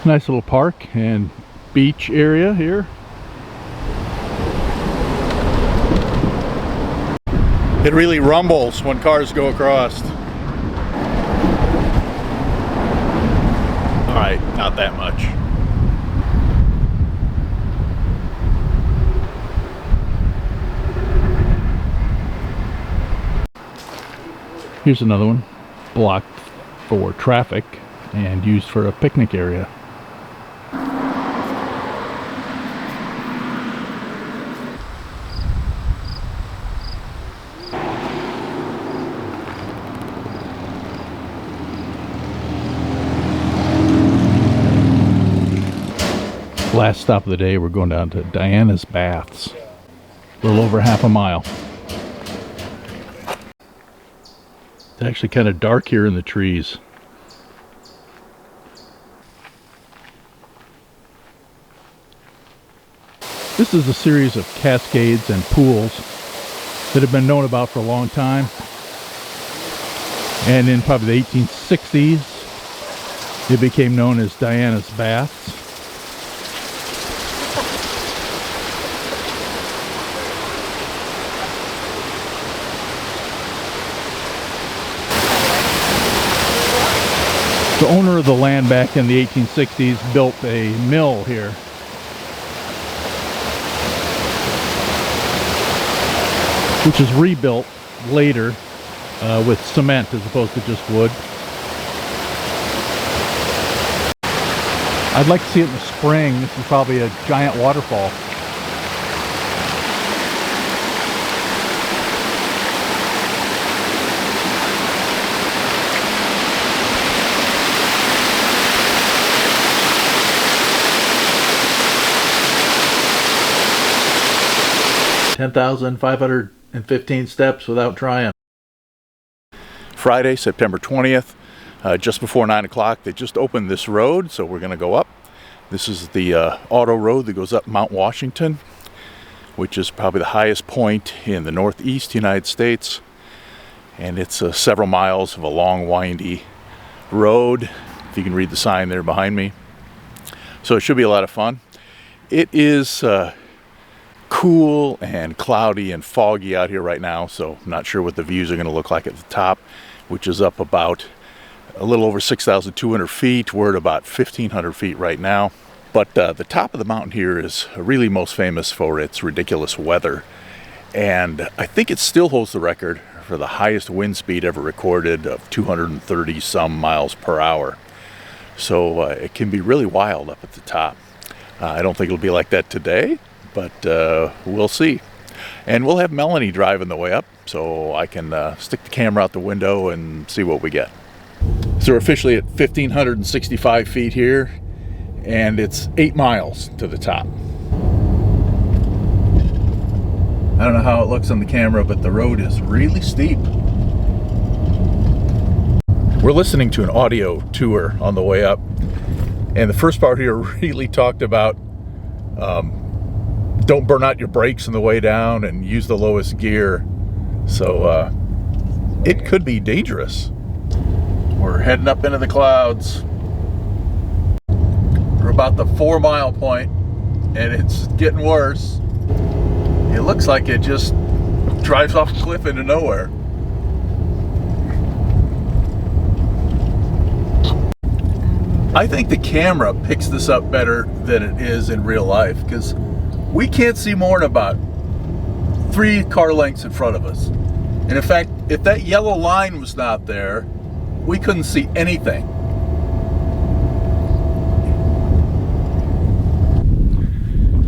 Nice little park and beach area here. It really rumbles when cars go across. All right, not that much. Here's another one, blocked for traffic and used for a picnic area. Last stop of the day, we're going down to Diana's Baths. A little over half a mile. It's actually kind of dark here in the trees. This is a series of cascades and pools that have been known about for a long time. And in probably the 1860s, it became known as Diana's Baths. The owner of the land back in the 1860s built a mill here. Which is rebuilt later with cement as opposed to just wood. I'd like to see it in the spring. This is probably a giant waterfall. $10,515 steps without trying. Friday, September 20th, just before 9 o'clock, they just opened this road, so we're going to go up. This is the auto road that goes up Mount Washington, which is probably the highest point in the northeast United States. And it's several miles of a long, windy road. If you can read the sign there behind me. So it should be a lot of fun. It is cool and cloudy and foggy out here right now, so I'm not sure what the views are going to look like at the top, which is up about a little over 6,200 feet. We're at about 1,500 feet right now. But the top of the mountain here is really most famous for its ridiculous weather. And I think it still holds the record for the highest wind speed ever recorded of 230 some miles per hour. So it can be really wild up at the top. I don't think it'll be like that today, but we'll see. And we'll have Melanie driving the way up, so I can stick the camera out the window and see what we get. So we're officially at 1,565 feet here, and it's 8 miles to the top. I don't know how it looks on the camera, but the road is really steep. We're listening to an audio tour on the way up, And the first part here really talked about don't burn out your brakes on the way down and use the lowest gear. So it could be dangerous. We're heading up into the clouds. We're about the 4-mile point, and it's getting worse. It looks like it just drives off a cliff into nowhere. I think the camera picks this up better than it is in real life, because we can't see more than about 3 car lengths in front of us. And in fact, if that yellow line was not there, we couldn't see anything.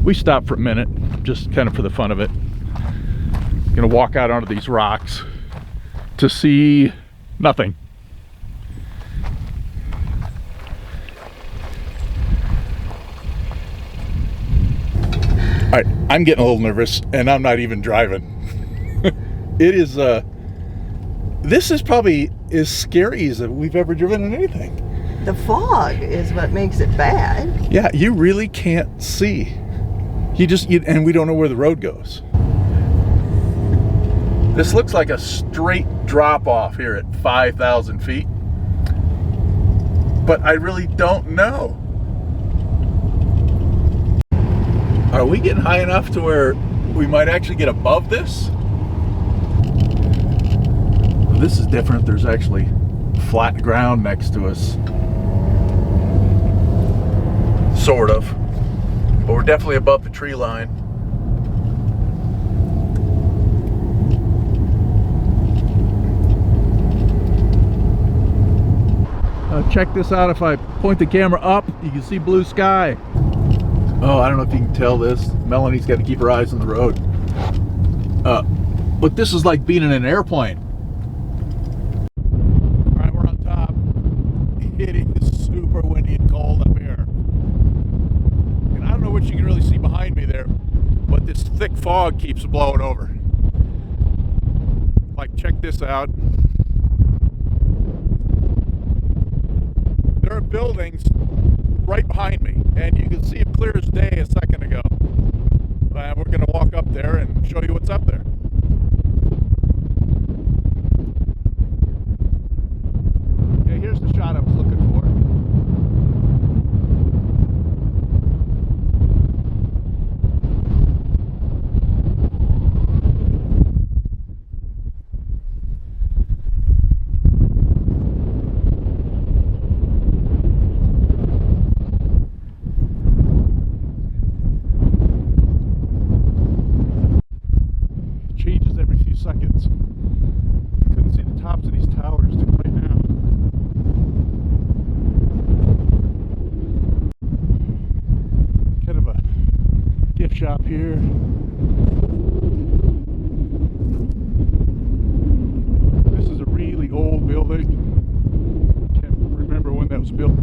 We stopped for a minute, just kind of for the fun of it. Gonna walk out onto these rocks to see nothing. All right, I'm getting a little nervous, and I'm not even driving. It is, this is probably as scary as we've ever driven in anything. The fog is what makes it bad. Yeah, you really can't see. And we don't know where the road goes. This looks like a straight drop off here at 5,000 feet. But I really don't know. Are we getting high enough to where we might actually get above this? This is different. There's actually flat ground next to us. Sort of. But we're definitely above the tree line. Check this out. If I point the camera up, you can see blue sky. Oh, I don't know if you can tell this. Melanie's got to keep her eyes on the road. But this is like being in an airplane. All right, we're on top. It is super windy and cold up here. And I don't know what you can really see behind me there, but this thick fog keeps blowing over. Like, check this out. There are buildings right behind me, and you can see it clear as day a second ago. We're going to walk up there and show you what's up there. Okay, here's the shot I was looking for. Seconds. I couldn't see the tops of these towers right now. Kind of a gift shop here. This is a really old building. Can't remember when that was built.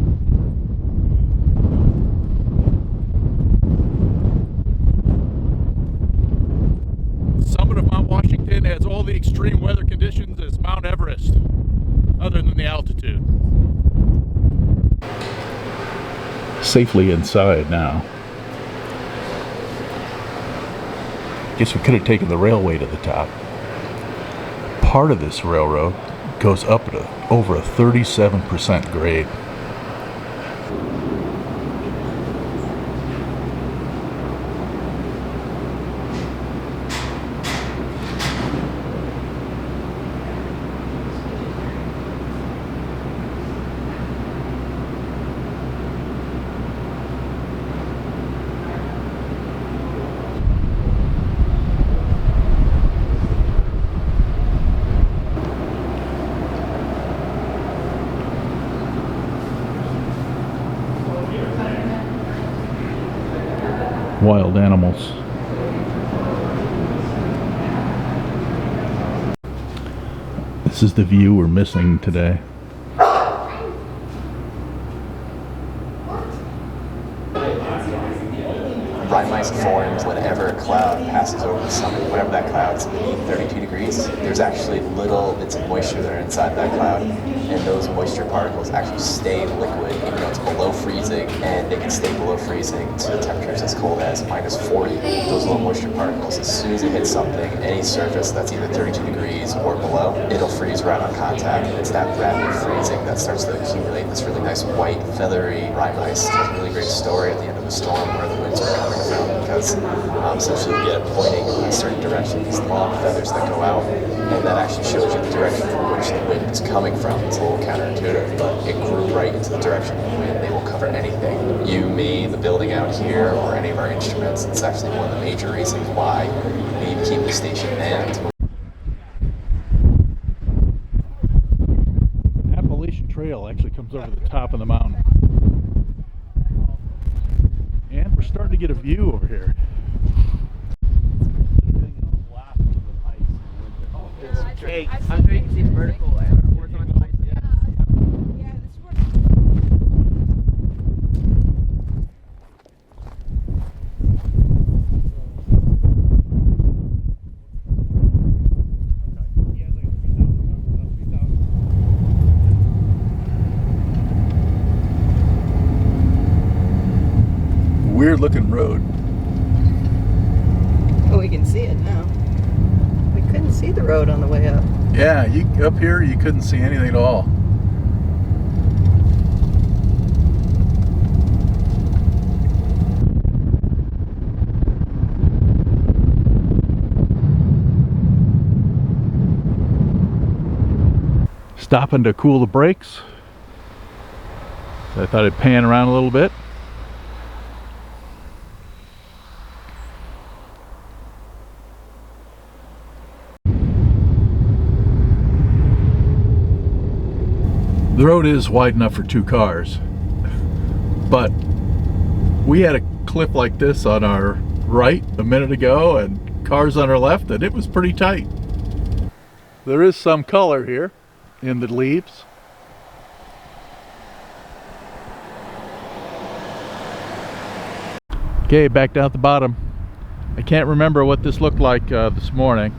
Summit of Mount Washington has all the extreme weather conditions as Mount Everest, other than the altitude. Safely inside now. Guess we could have taken the railway to the top. Part of this railroad goes up at over a 37% grade. Wild animals. This is the view we're missing today. Bright mice forms whenever a cloud passes. passes over the summit, whenever that cloud's beneath 32 degrees, there's actually little bits of moisture that are inside that cloud, and those moisture particles actually stay liquid even though it's below freezing, and they can stay below freezing to temperatures as cold as -40. Those low moisture particles, as soon as it hits something, any surface that's either 32 degrees or below, it'll freeze right on contact, and it's that rapid freezing that starts to accumulate this really nice white, feathery rime ice. It's a really great story at the end of the storm where the winds are coming from, because essentially you get pointing in a certain direction, these long feathers that go out, and that actually shows you the direction from which the wind is coming from. It's a little counterintuitive, but it grew right into the direction of the wind. They will cover anything. You, me, the building out here, or any of our instruments. It's actually one of the major reasons why we need to keep the station manned. Appalachian Trail actually comes over the top of the mountain. And we're starting to get a view over here. Hey, I'm trying to see vertical and horizontal ice. Weird looking road. Oh, we can see it now. We couldn't see the road on the way up. Yeah, up here you couldn't see anything at all. Stopping to cool the brakes. So I thought I'd pan around a little bit. The road is wide enough for 2 cars, but we had a cliff like this on our right a minute ago and cars on our left, and it was pretty tight. There is some color here in the leaves. Okay, back down at the bottom. I can't remember what this looked like this morning.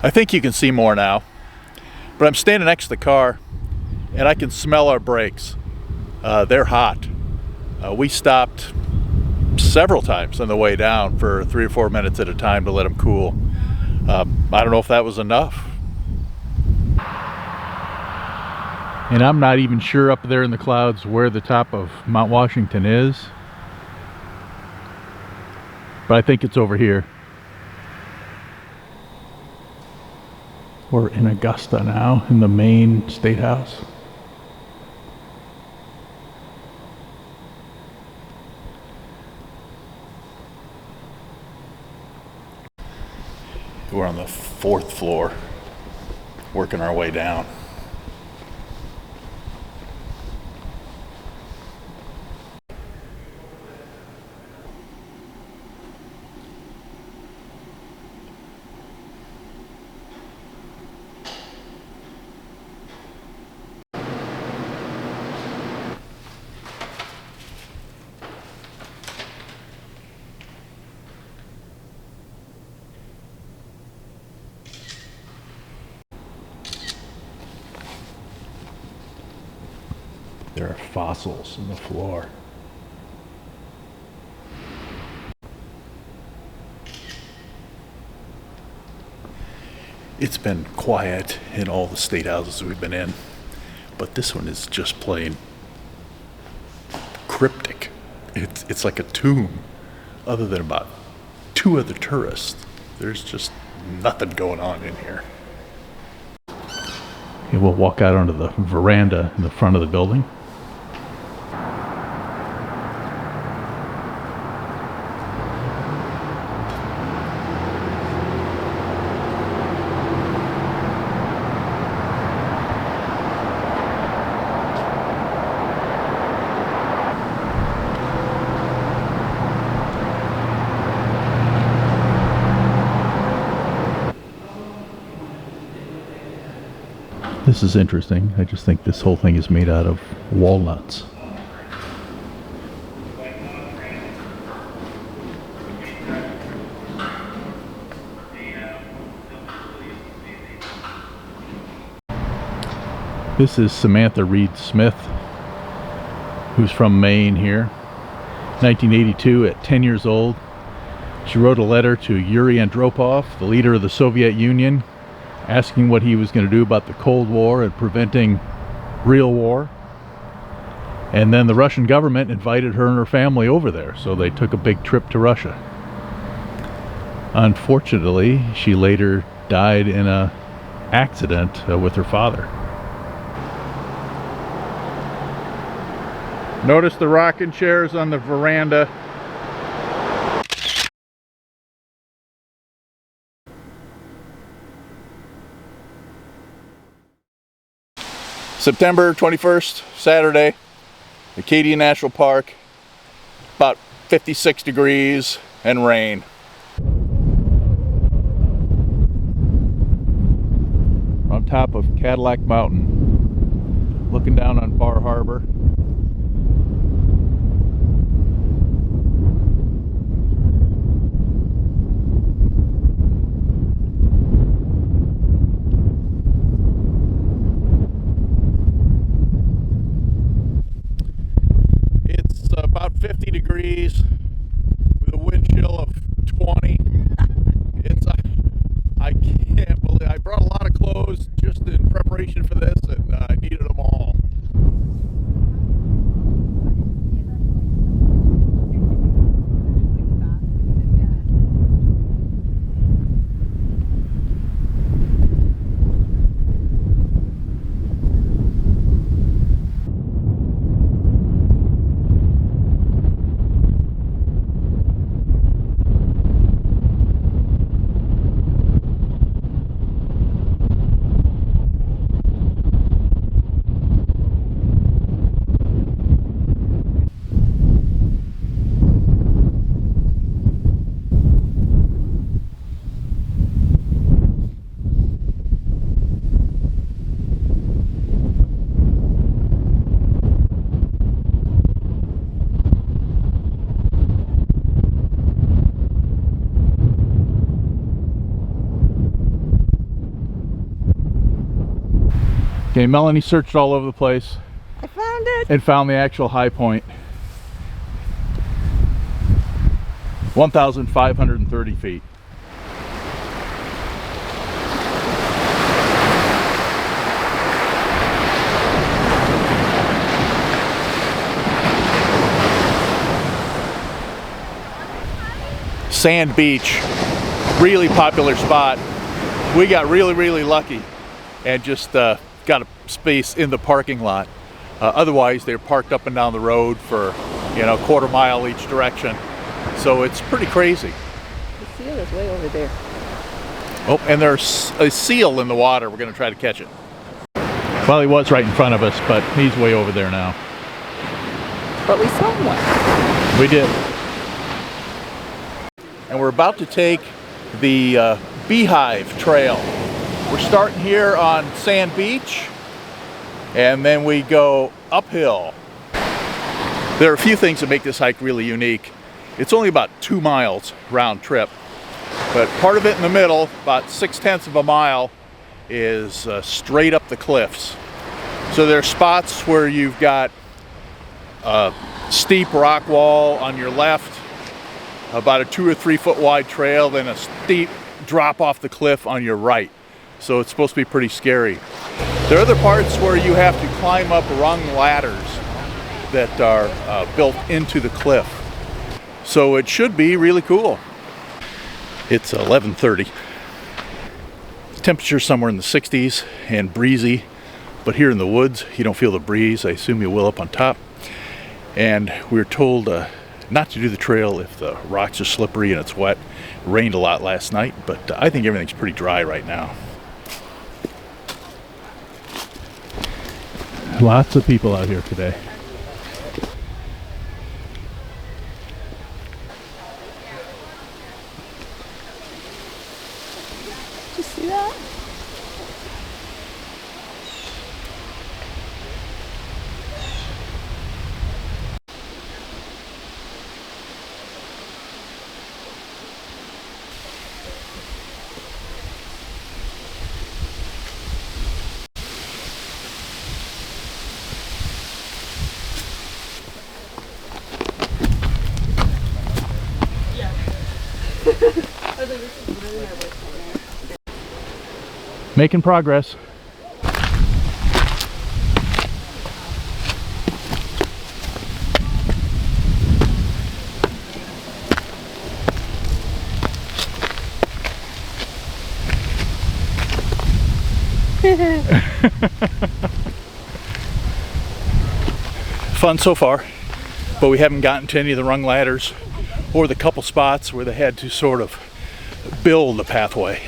I think you can see more now, but I'm standing next to the car and I can smell our brakes. They're hot. We stopped several times on the way down for 3 or 4 minutes at a time to let them cool. I don't know if that was enough. And I'm not even sure up there in the clouds where the top of Mount Washington is, but I think it's over here. We're in Augusta now, in the Maine State House. We're on the 4th floor, working our way down. There are fossils in the floor. It's been quiet in all the state houses we've been in, but this one is just plain cryptic. It's like a tomb, other than about 2 other tourists. There's just nothing going on in here. Okay, we'll walk out onto the veranda in the front of the building. this is interesting. I just think this whole thing is made out of walnuts. This is Samantha Reed Smith, who's from Maine here. 1982, at 10 years old, she wrote a letter to Yuri Andropov, the leader of the Soviet Union, asking what he was going to do about the Cold War and preventing real war. And then the Russian government invited her and her family over there, so they took a big trip to Russia. Unfortunately, she later died in an accident with her father. Notice the rocking chairs on the veranda. September 21st, Saturday, Acadia National Park, about 56 degrees and rain. On top of Cadillac Mountain, looking down on Bar Harbor. About 50 degrees with a wind chill of 20. I can't believe I brought a lot of clothes just in preparation for this, and I needed them all. Okay, Melanie searched all over the place. I found it! And found the actual high point. 1,530 feet. Sand Beach, really popular spot. We got really lucky and just got a space in the parking lot. Otherwise, they're parked up and down the road for, you know, a quarter mile each direction. So it's pretty crazy. The seal is way over there. Oh, and there's a seal in the water. We're going to try to catch it. Well, he was right in front of us, but he's way over there now. But we saw one. We did. And we're about to take the Beehive Trail. We're starting here on Sand Beach, and then we go uphill. There are a few things that make this hike really unique. It's only about 2 miles round trip, but part of it in the middle, about 6/10 of a mile, is straight up the cliffs. So there are spots where you've got a steep rock wall on your left, about a 2 or 3 foot wide trail, then a steep drop off the cliff on your right. So it's supposed to be pretty scary. There are other parts where you have to climb up rung ladders that are built into the cliff. So it should be really cool. It's 11:30. Temperature somewhere in the 60s and breezy, but here in the woods you don't feel the breeze. I assume you will up on top. And we were told not to do the trail if the rocks are slippery and it's wet. It rained a lot last night, but I think everything's pretty dry right now. Lots of people out here today. Did you see that? Making progress. Fun so far, but we haven't gotten to any of the rung ladders or the couple spots where they had to sort of build a pathway.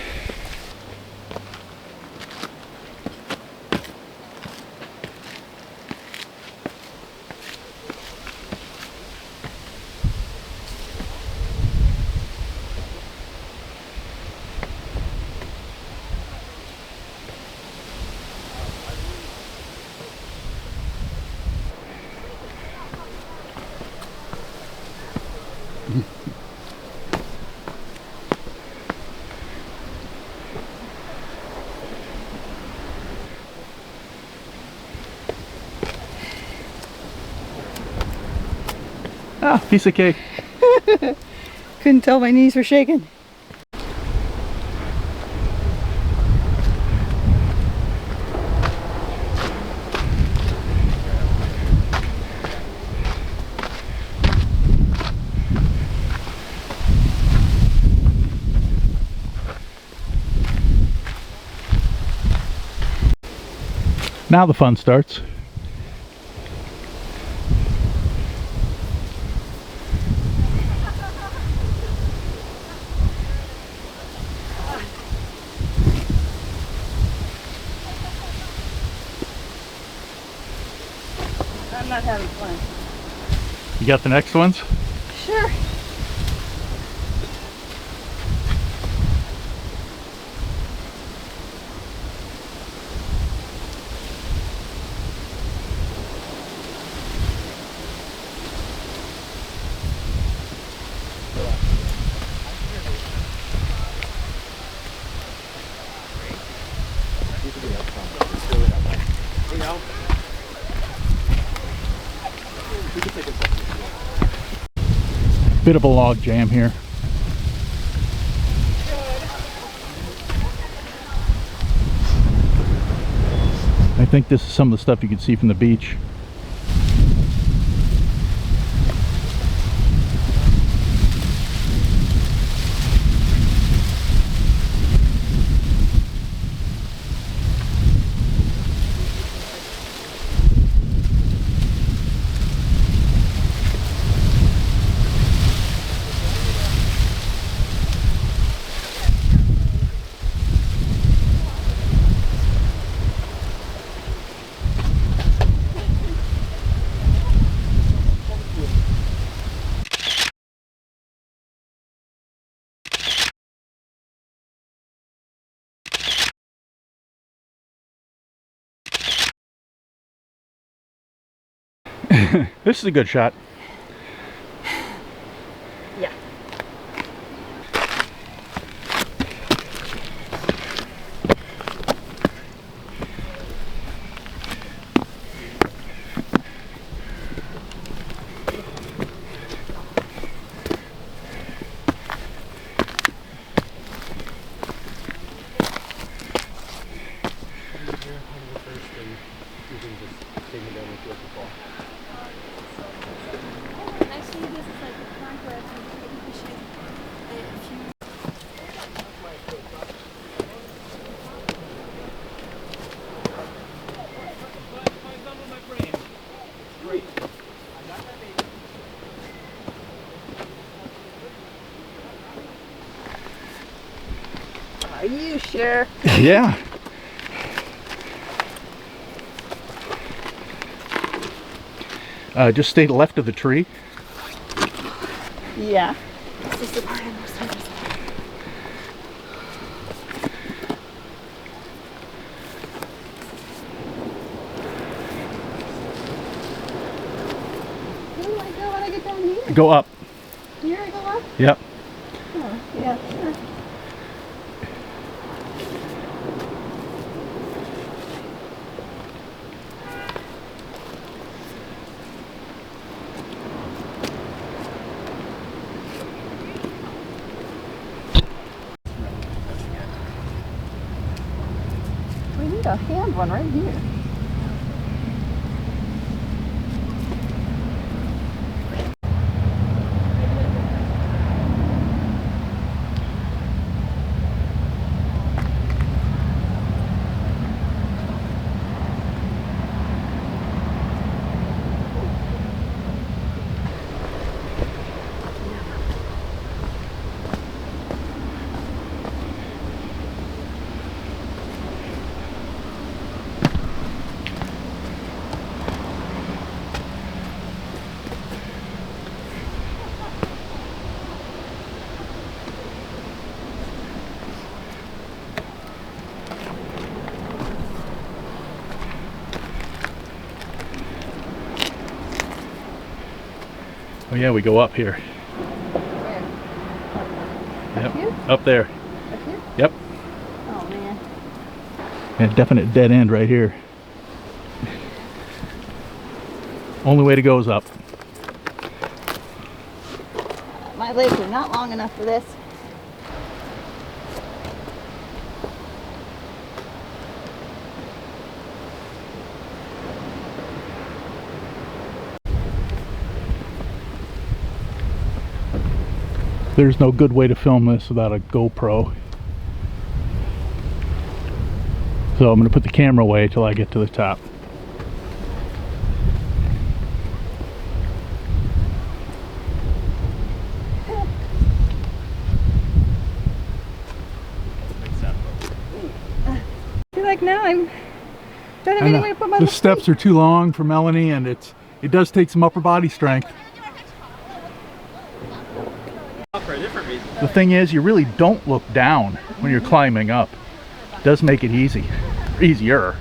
Ah, piece of cake. Couldn't tell my knees were shaking. Now the fun starts. I'm not having fun. You got the next ones? Sure. Bit of a log jam here. I think this is some of the stuff you can see from the beach. This is a good shot. Yeah. Are you sure? Yeah. Just stay left of the tree. Yeah. This is the part I'm most nervous about. Where do I go when I get down here? Go up. Here I go up? Yep. Oh, yeah, sure. see a hand one right here. Oh yeah, we go up here. Where? Yep, Here? up there. Up here? Yep. Oh man. Yeah, definite dead end right here. Only way to go is up. My legs are not long enough for this. There's no good way to film this without a GoPro. So I'm going to put the camera away till I get to the top. I feel like now I'm don't have any way to put my The steps are too long for Melanie, and it does take some upper body strength. For a different reason. The thing is, you really don't look down when you're climbing up. It does make it easy. Easier.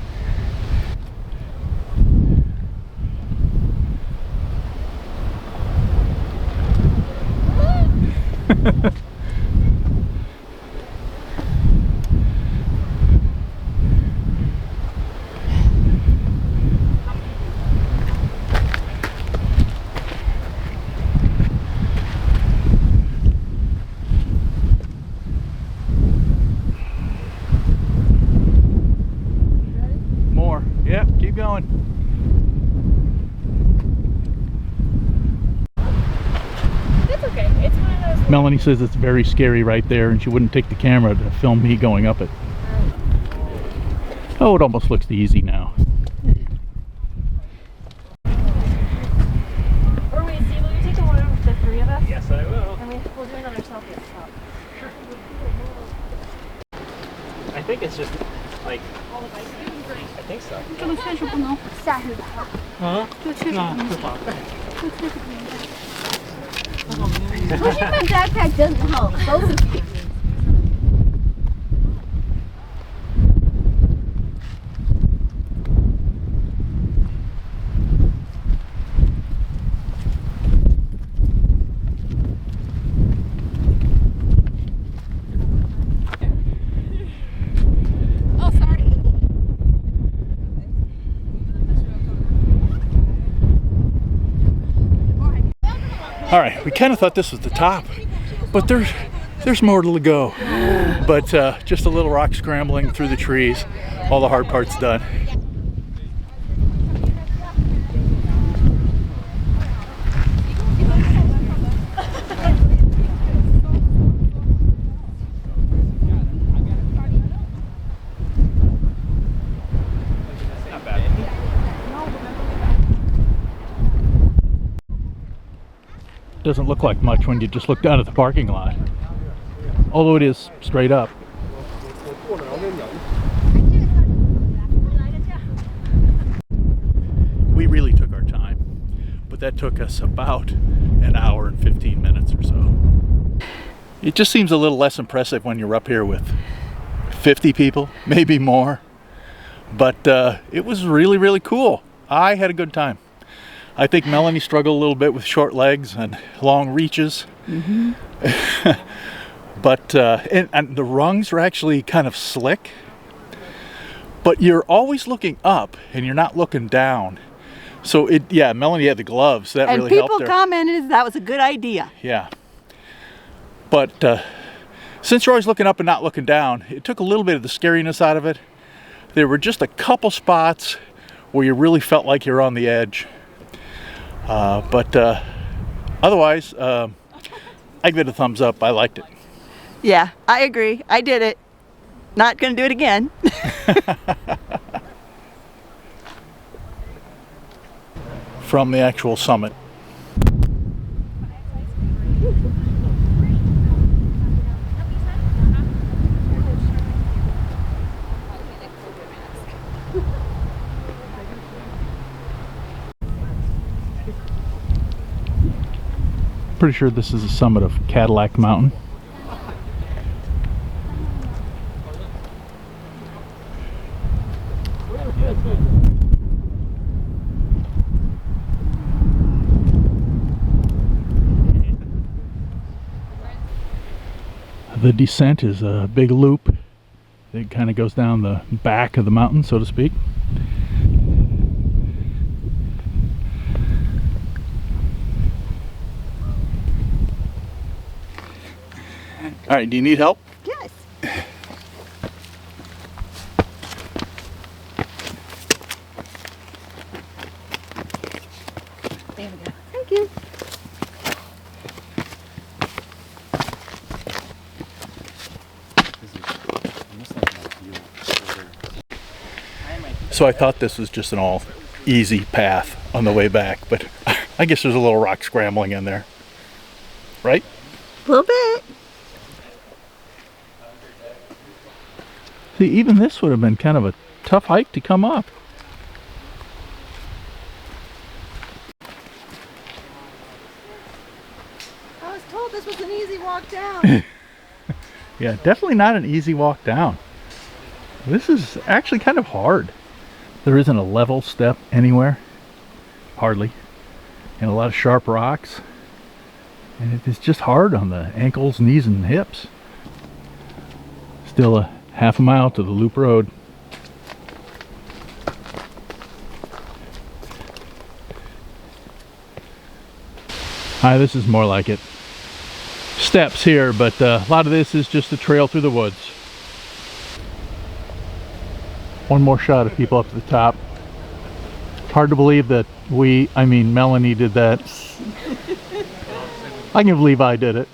Going. It's okay. It's one of those. Melanie says it's very scary right there, and she wouldn't take the camera to film me going up it. Oh, it almost looks easy now. Or wait, see, will you take the one of the three of us? Yes, I will. And we'll do another selfie at the top. I think it's just like. I think so. 这个确实不能下去的。啊？这确实不能是吧？这确实不能下去。Pushing my backpack doesn't help. Both of you. All right, we kind of thought this was the top, but there's more to go. But just a little rock scrambling through the trees. All the hard part's done. Doesn't look like much when you just look down at the parking lot, although it is straight up. We really took our time, but that took us about an hour and 15 minutes or so. It just seems a little less impressive when you're up here with 50 people, maybe more, but it was really, really cool. I had a good time. I think Melanie struggled a little bit with short legs and long reaches. Mm-hmm. But and the rungs are actually kind of slick. But you're always looking up and you're not looking down. So Melanie had the gloves. That and really helped her. And people commented that was a good idea. Yeah. But since you're always looking up and not looking down, it took a little bit of the scariness out of it. There were just a couple spots where you really felt like you're on the edge. But otherwise, I give it a thumbs up. I liked it. Yeah, I agree. I did it. Not going to do it again. From the actual summit. Pretty sure this is the summit of Cadillac Mountain. The descent is a big loop. It kind of goes down the back of the mountain, so to speak. All right, do you need help? Yes. There we go. Thank you. So I thought this was just an all easy path on the way back, but I guess there's a little rock scrambling in there, right? A little bit. See, even this would have been kind of a tough hike to come up. I was told this was an easy walk down. Yeah, definitely not an easy walk down. This is actually kind of hard. There isn't a level step anywhere, hardly, and a lot of sharp rocks, and it is just hard on the ankles, knees, and hips. Still a half a mile to the loop road. Hi, this is more like it. Steps here, but a lot of this is just a trail through the woods. One more shot of people up to the top. Hard to believe that Melanie did that. I can believe I did it.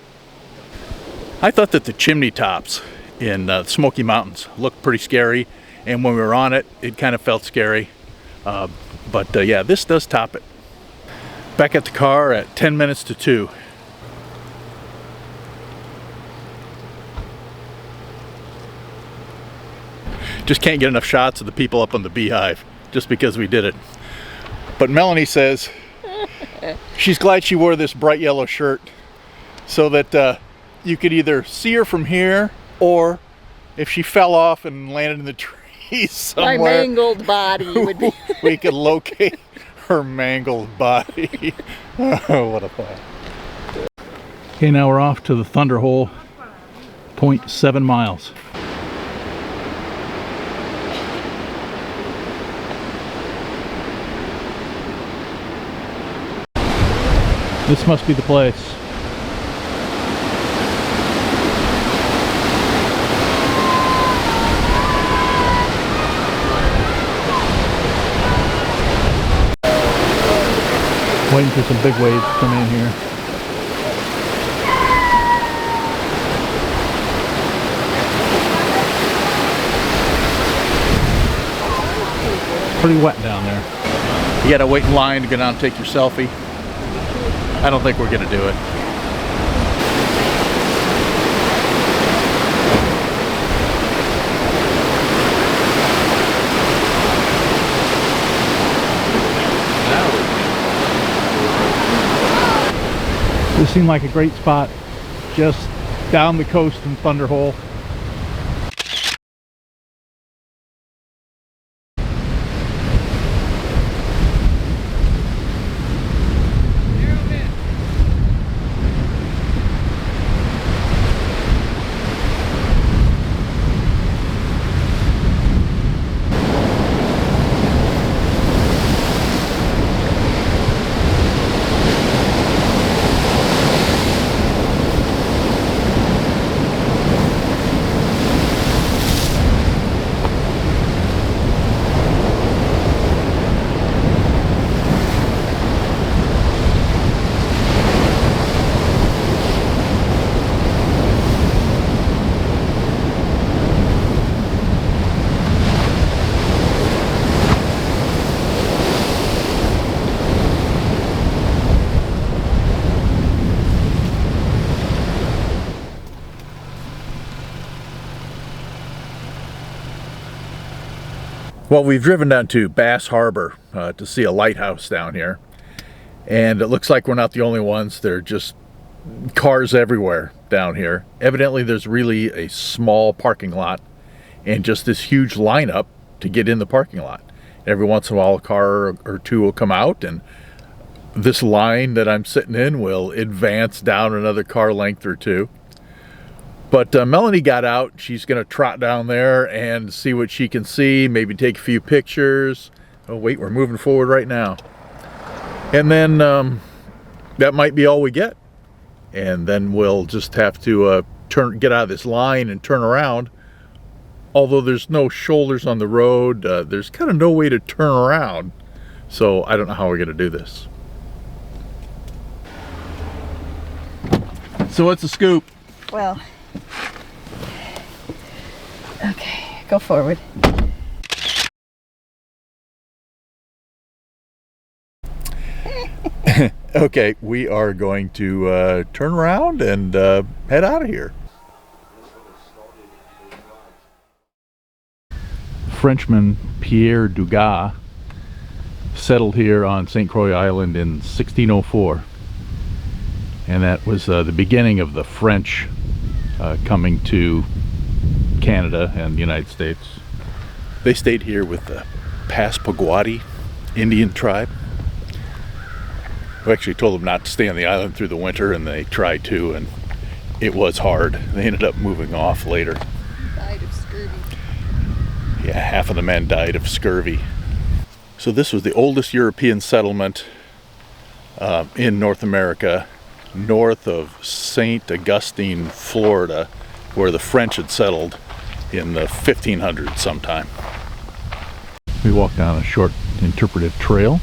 I thought that the chimney tops in the Smoky Mountains looked pretty scary, and when we were on it, it kind of felt scary. But yeah, this does top it. Back at the car at 10 minutes to 2. Just can't get enough shots of the people up on the Beehive just because we did it. But Melanie says she's glad she wore this bright yellow shirt so that you could either see her from here, or if she fell off and landed in the trees somewhere, my mangled body would be we could locate her mangled body. Oh, what a thought. Okay, now we're off to the Thunder Hole, 0.7 miles. This must be the place. Waiting for some big waves to come in here. Pretty wet down there. You gotta wait in line to go down and take your selfie. I don't think we're gonna do it. This seemed like a great spot just down the coast in Thunder Hole. Well, we've driven down to Bass Harbor to see a lighthouse down here, and it looks like we're not the only ones. There are just cars everywhere down here. Evidently there's really a small parking lot and just this huge lineup to get in the parking lot. Every once in a while a car or two will come out, and this line that I'm sitting in will advance down another car length or two. But Melanie got out. She's going to trot down there and see what she can see, maybe take a few pictures. Oh wait, we're moving forward right now. And then that might be all we get. And then we'll just have to get out of this line and turn around. Although there's no shoulders on the road, there's kind of no way to turn around. So I don't know how we're going to do this. So what's the scoop? Well, okay, go forward. Okay, we are going to turn around and head out of here. Frenchman Pierre Dugas settled here on St. Croix Island in 1604, and that was the beginning of the French coming to Canada and the United States. They stayed here with the Passamaquoddy Indian tribe. We actually told them not to stay on the island through the winter, and they tried to, and it was hard. They ended up moving off later. Died of scurvy. Yeah, half of the men died of scurvy. So this was the oldest European settlement in North America, north of St. Augustine, Florida, where the French had settled in the 1500s sometime. We walked down a short interpretive trail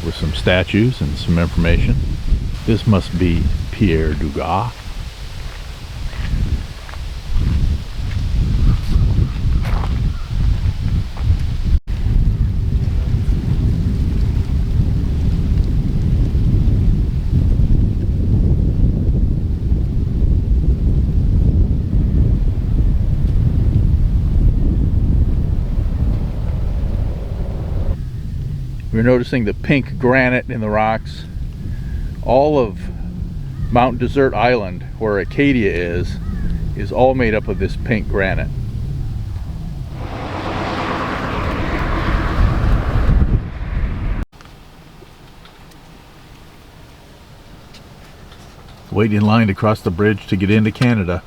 with some statues and some information. This must be Pierre Dugas. We're noticing the pink granite in the rocks. All of Mount Desert Island, where Acadia is all made up of this pink granite. Waiting in line to cross the bridge to get into Canada.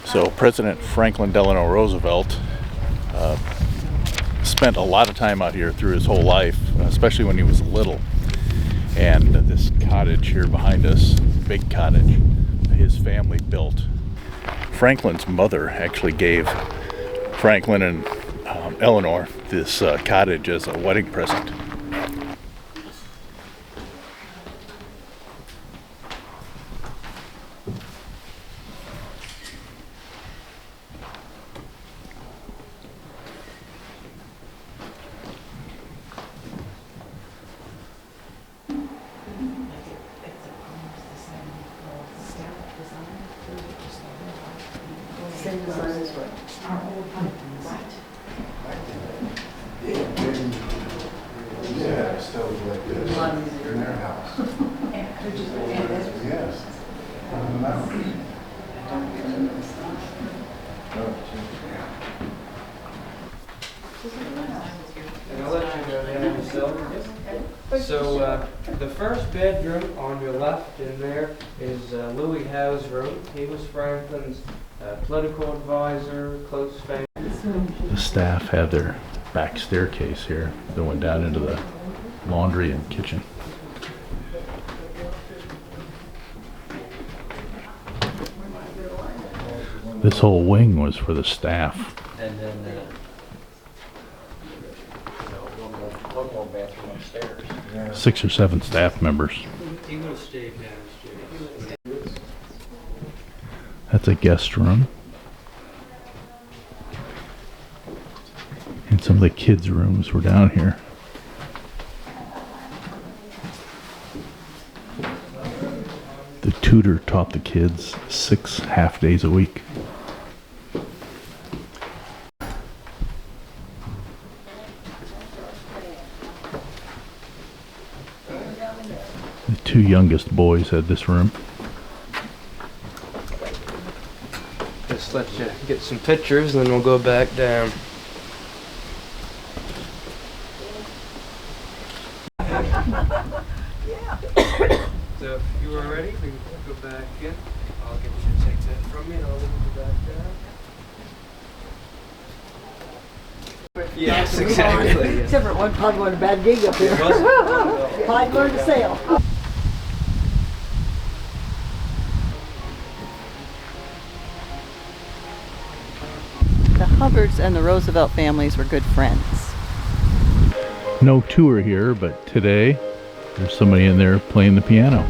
So President Franklin Delano Roosevelt spent a lot of time out here through his whole life, especially when he was little. And this cottage here behind us, big cottage, his family built. Franklin's mother actually gave Franklin and Eleanor this cottage as a wedding present. So the first bedroom on your left in there is Louis Howe's room. He was Franklin's political advisor, close family. The staff had their back staircase here that went down into the laundry and kitchen. This whole wing was for the staff. And then one more bathroom upstairs. 6 or 7 staff members. He would have stayed downstairs. That's a guest room. And some of the kids' rooms were down here. tutor taught the kids 6 half days a week. The 2 youngest boys had this room. Just let you get some pictures, and then we'll go back down. So if you are ready, we can go back in. I'll get you to take that from me, and I'll leave you back down. Yes, exactly. Except for one probably went a bad gig up here. Probably learned to sail. The Hubbards and the Roosevelt families were good friends. No tour here, but today there's somebody in there playing the piano.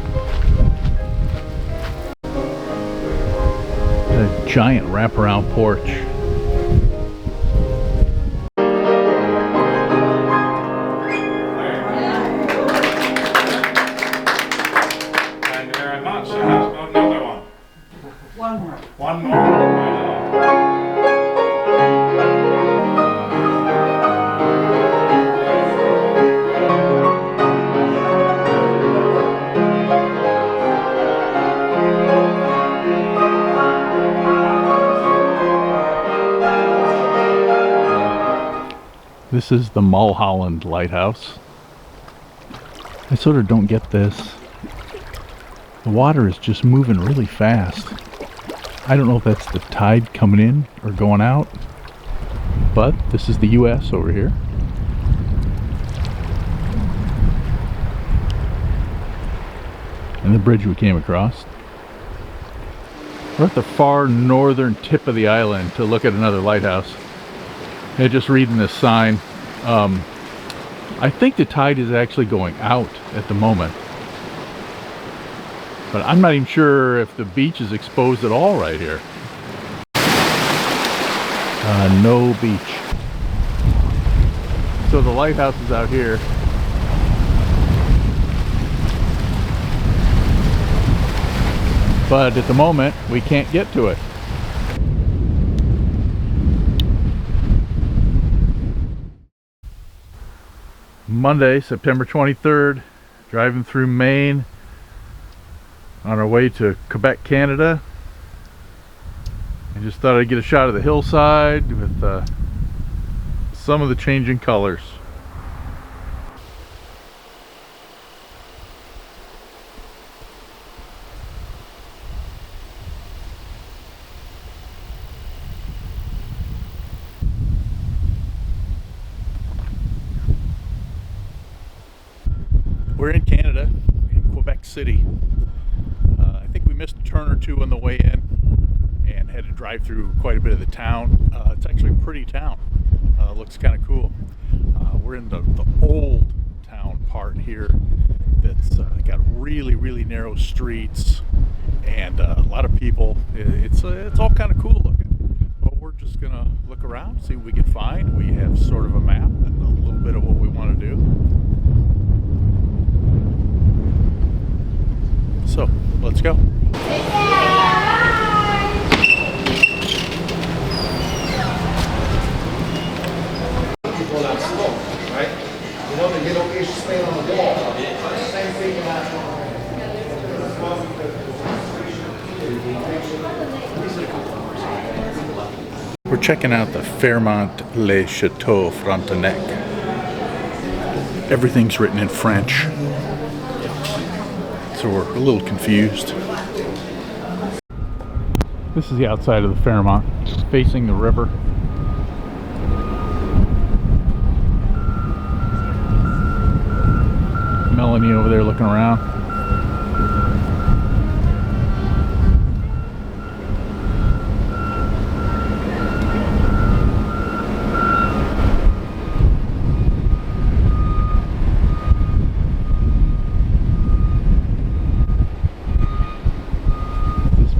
A giant wraparound porch. Thank you very much. So how's about another one? One more. One more. This is the Mulholland Lighthouse. I sort of don't get this. The water is just moving really fast. I don't know if that's the tide coming in or going out, but this is the US over here. And the bridge we came across. We're at the far northern tip of the island to look at another lighthouse. Yeah, just reading this sign. I think the tide is actually going out at the moment. But I'm not even sure if the beach is exposed at all right here. No beach. So the lighthouse is out here. But at the moment, we can't get to it. Monday, September 23rd, driving through Maine on our way to Quebec, Canada. I just thought I'd get a shot of the hillside with some of the changing colors. We're in Canada, in Quebec City. I think we missed a turn or two on the way in and had to drive through quite a bit of the town. It's actually a pretty town. Looks kind of cool. We're in the old town part here that's got really, really narrow streets and a lot of people. It's all kind of cool looking. But we're just going to look around, see what we can find. We have sort of a map and a little bit of what we want to do. So, let's go. People that smoke, right? You know, the yellow fish stain on the wall. Same thing about We're checking out the Fairmont Les Chateaux Frontenac. Everything's written in French. So we're a little confused. This is the outside of the Fairmont, facing the river. Melanie over there looking around.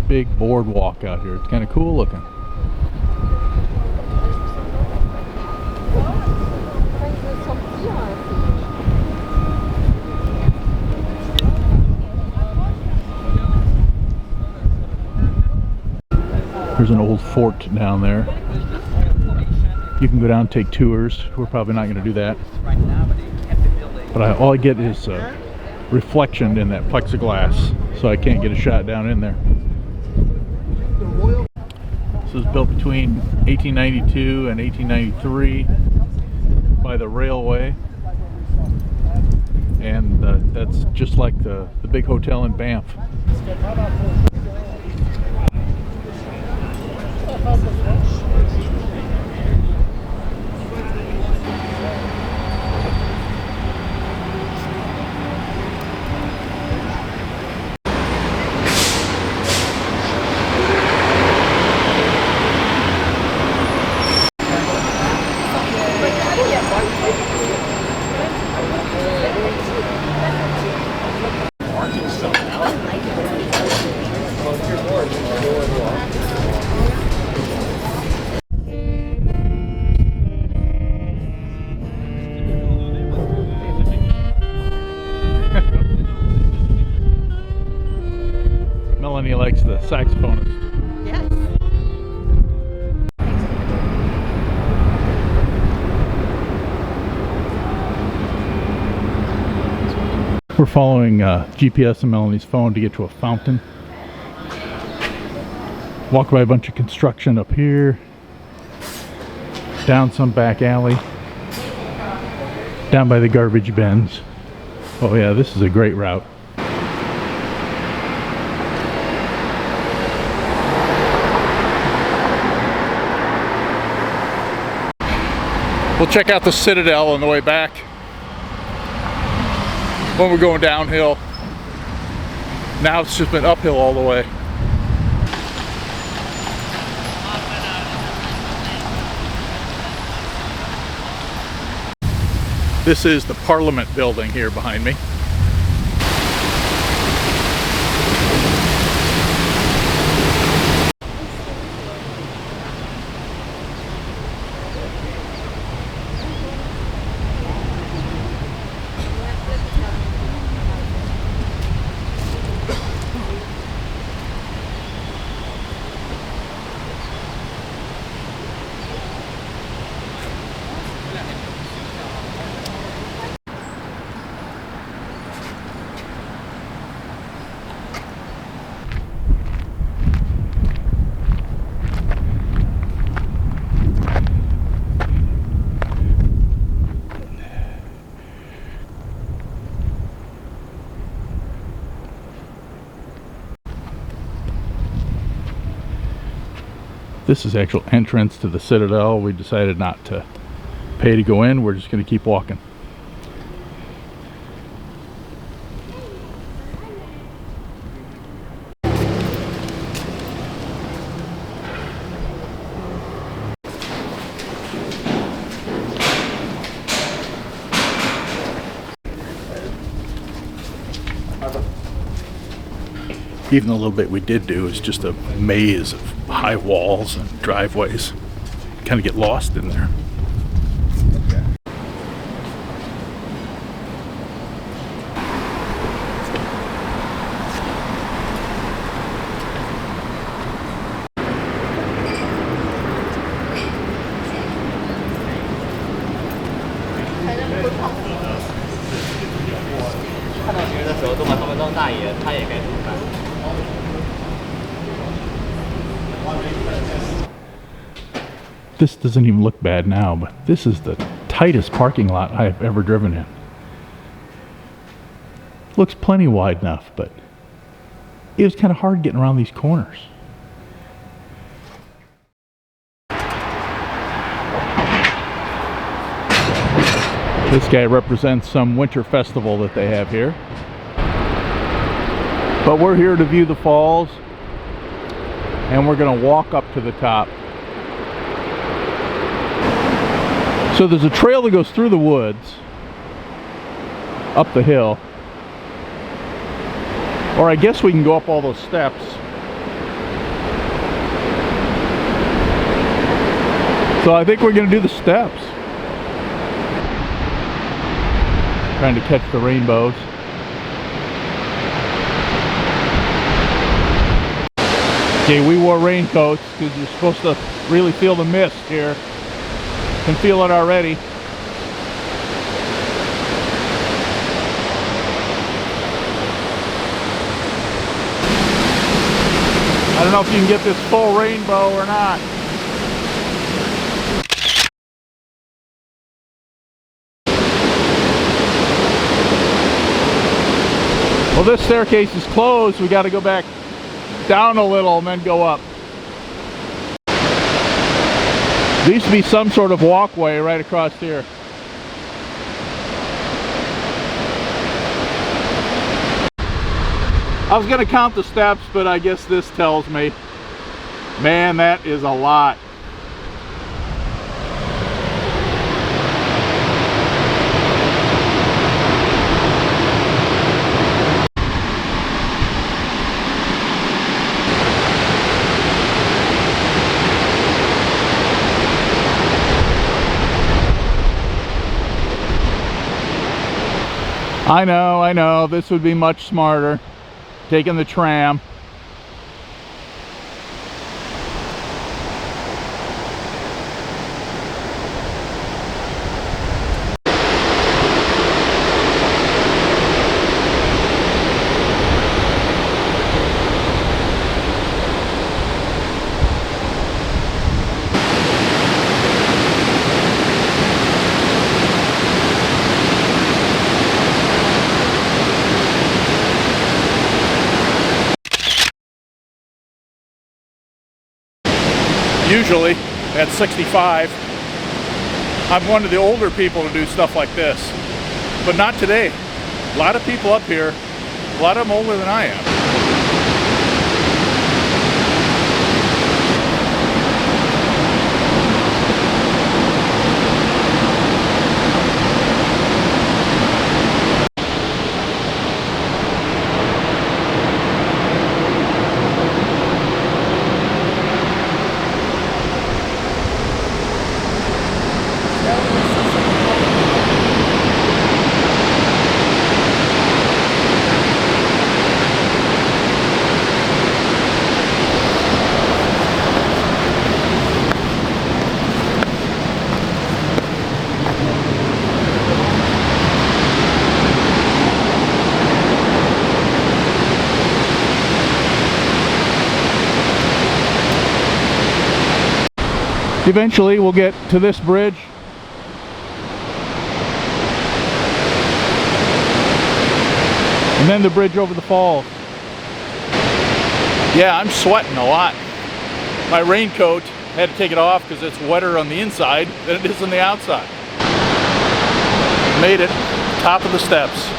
Big boardwalk out here. It's kind of cool looking. There's an old fort down there. You can go down and take tours. We're probably not going to do that. But all I get is reflection in that plexiglass, so I can't get a shot down in there. This was built between 1892 and 1893 by the railway, and that's just like the big hotel in Banff. Melanie likes the saxophonist. Yes. We're following GPS on Melanie's phone to get to a fountain. Walk by a bunch of construction up here, down some back alley, down by the garbage bins. Oh yeah, this is a great route. We'll check out the Citadel on the way back when we're going downhill. Now it's just been uphill all the way. This is the Parliament building here behind me. This is the actual entrance to the Citadel. We decided not to pay to go in. We're just going to keep walking. Even the little bit we did do is just a maze of high walls and driveways. Kind of get lost in there. This doesn't even look bad now, but this is the tightest parking lot I have ever driven in. Looks plenty wide enough, but it was kind of hard getting around these corners. This guy represents some winter festival that they have here. But we're here to view the falls, and we're going to walk up to the top. So there's a trail that goes through the woods, up the hill. Or I guess we can go up all those steps. So I think we're going to do the steps. Trying to catch the rainbows. Okay, we wore raincoats because you're supposed to really feel the mist here. Can feel it already. I don't know if you can get this full rainbow or not. Well, this staircase is closed. We got to go back down a little and then go up. There used to be some sort of walkway right across here. I was going to count the steps, but I guess this tells me, man, that is a lot. I know, this would be much smarter, taking the tram. Usually at 65, I'm one of the older people to do stuff like this, but not today. A lot of people up here, a lot of them older than I am. Eventually we'll get to this bridge. And then the bridge over the falls. Yeah, I'm sweating a lot. My raincoat, I had to take it off because it's wetter on the inside than it is on the outside. Made it, top of the steps.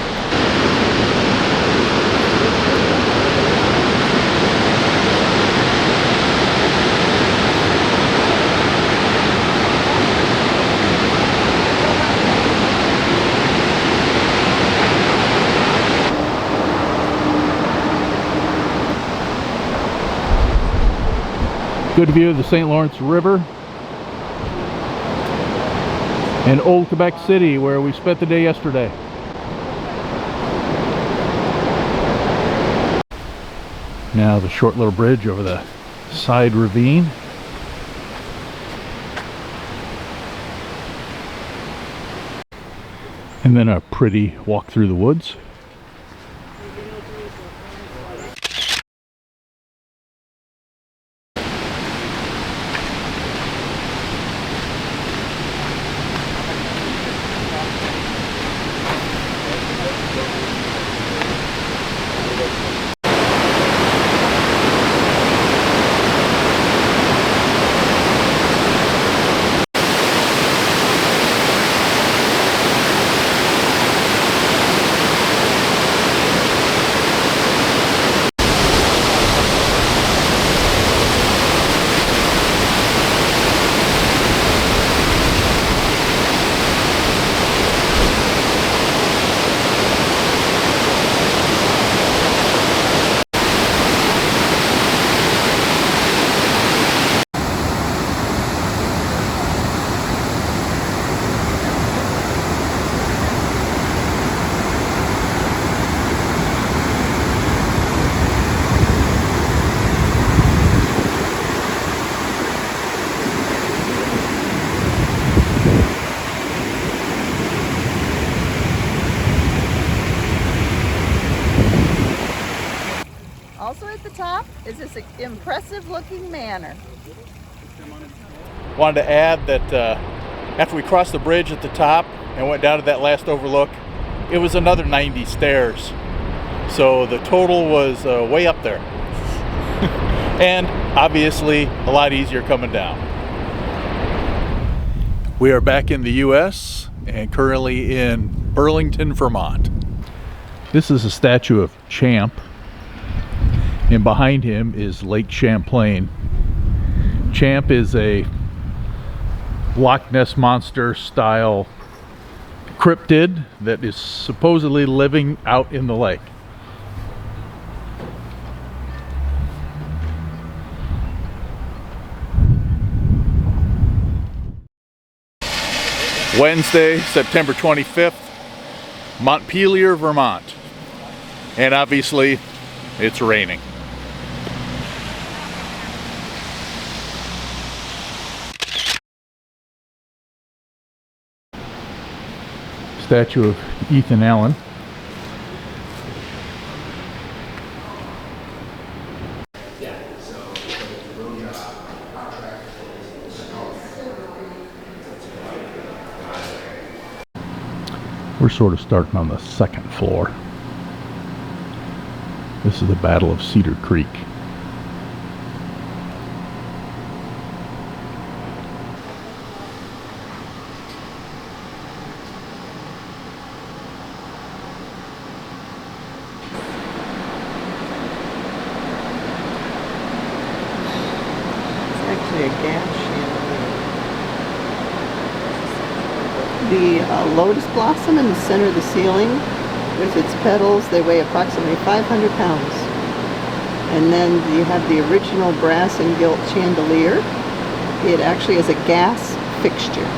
Good view of the St. Lawrence River and Old Quebec City, where we spent the day yesterday. Now the short little bridge over the side ravine. And then a pretty walk through the woods. top is this impressive looking manor. Wanted to add that after we crossed the bridge at the top and went down to that last overlook, it was another 90 stairs. So the total was way up there. And obviously a lot easier coming down. We are back in the US and currently in Burlington, Vermont. This is a statue of Champ, and behind him is Lake Champlain. Champ is a Loch Ness Monster style cryptid that is supposedly living out in the lake. Wednesday, September 25th, Montpelier, Vermont. And obviously, it's raining. Statue of Ethan Allen. We're sort of starting on the second floor. This is the Battle of Cedar Creek. It's actually a gas chandelier. The lotus blossom in the center of the ceiling, with its petals, they weigh approximately 500 pounds. And then you have the original brass and gilt chandelier. It actually is a gas fixture.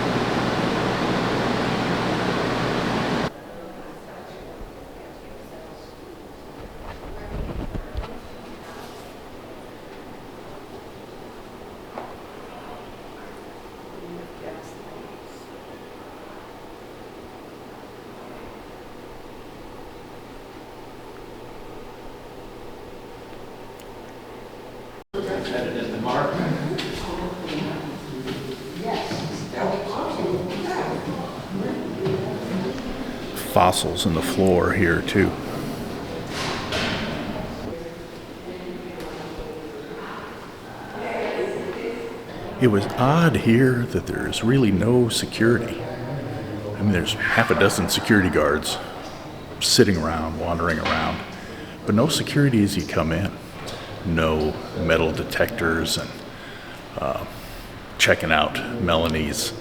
Fossils in the floor here too. It was odd here that there's really no security. I mean, there's half a dozen security guards sitting around, wandering around, but no security as you come in. No metal detectors and checking out Melanie's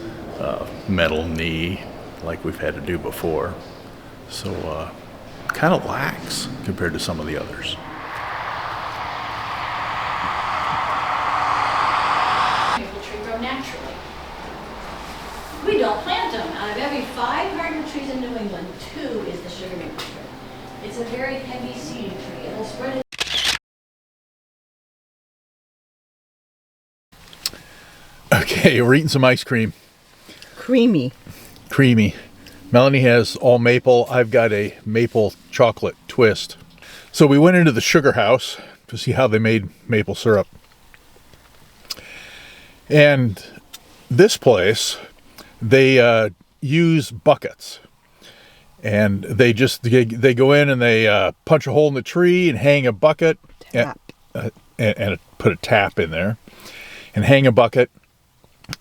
metal knee like we've had to do before. So kind of lax compared to some of the others. Maple tree grow naturally. We don't plant them. Out of every 5 hardwood trees in New England, 2 is the sugar maple tree. It's a very heavy seeding tree. It'll spread it. Okay, we're eating some ice cream. Creamy. Melanie has all maple. I've got a maple chocolate twist. So we went into the sugar house to see how they made maple syrup. And this place, they use buckets. And they go in and they punch a hole in the tree and hang a bucket. Tap. And put a tap in there. And hang a bucket.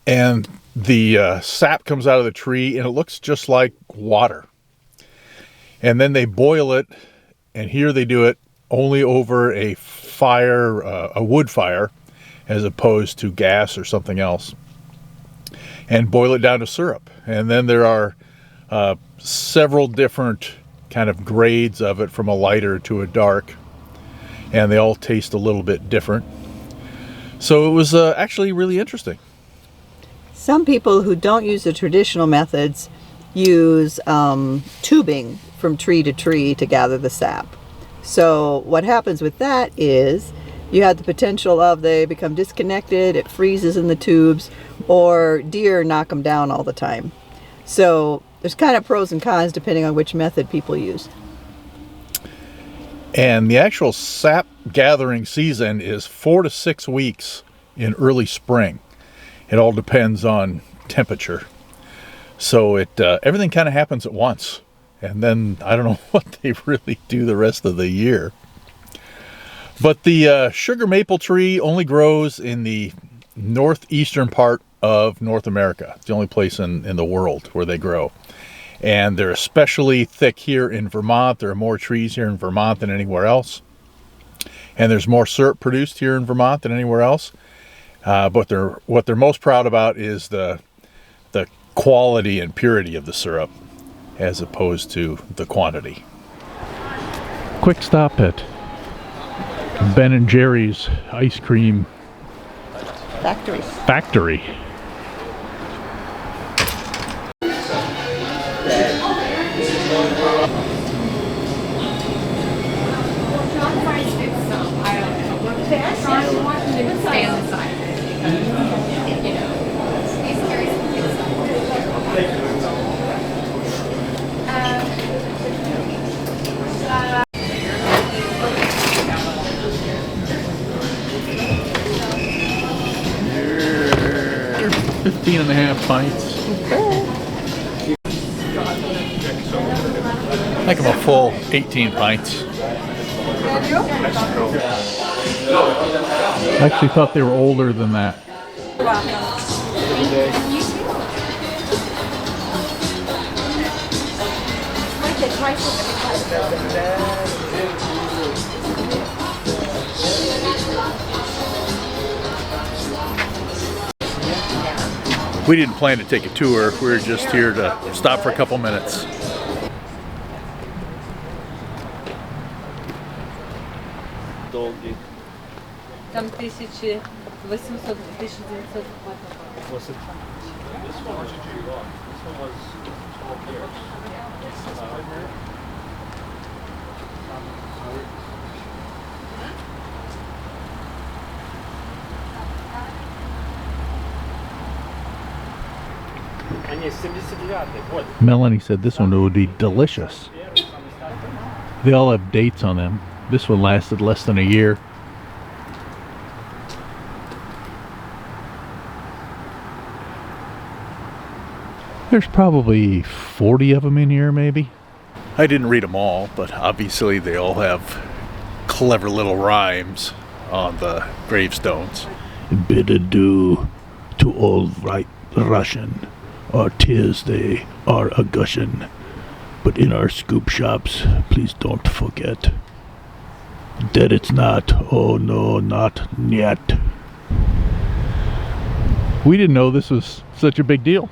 And the sap comes out of the tree and it looks just like water. And then they boil it, and here they do it only over a fire, a wood fire, as opposed to gas or something else, and boil it down to syrup. And then there are several different kind of grades of it, from a lighter to a dark, and they all taste a little bit different. So it was actually really interesting. Some people who don't use the traditional methods use tubing from tree to tree to gather the sap. So what happens with that is you have the potential of they become disconnected, it freezes in the tubes, or deer knock them down all the time. So there's kind of pros and cons depending on which method people use. And the actual sap gathering season is 4 to 6 weeks in early spring. It all depends on temperature. So everything kind of happens at once. And then I don't know what they really do the rest of the year. But the sugar maple tree only grows in the northeastern part of North America. It's the only place in the world where they grow. And they're especially thick here in Vermont. There are more trees here in Vermont than anywhere else. And there's more syrup produced here in Vermont than anywhere else. But what they're most proud about is the quality and purity of the syrup as opposed to the quantity. Quick stop at Ben & Jerry's ice cream factory. .5 pints. I think I'm a full 18 pints. I actually thought they were older than that. We didn't plan to take a tour. We were just here to stop for a couple minutes. Там 1800-1900. This one was 12 years. Melanie said this one would be delicious. They all have dates on them. This one lasted less than a year. There's probably 40 of them in here, maybe. I didn't read them all, but obviously they all have clever little rhymes on the gravestones. Bid adieu to old right Russian. Our tears they are a gushin', but in our scoop shops, please don't forget that it's not, oh no, not yet. We didn't know this was such a big deal.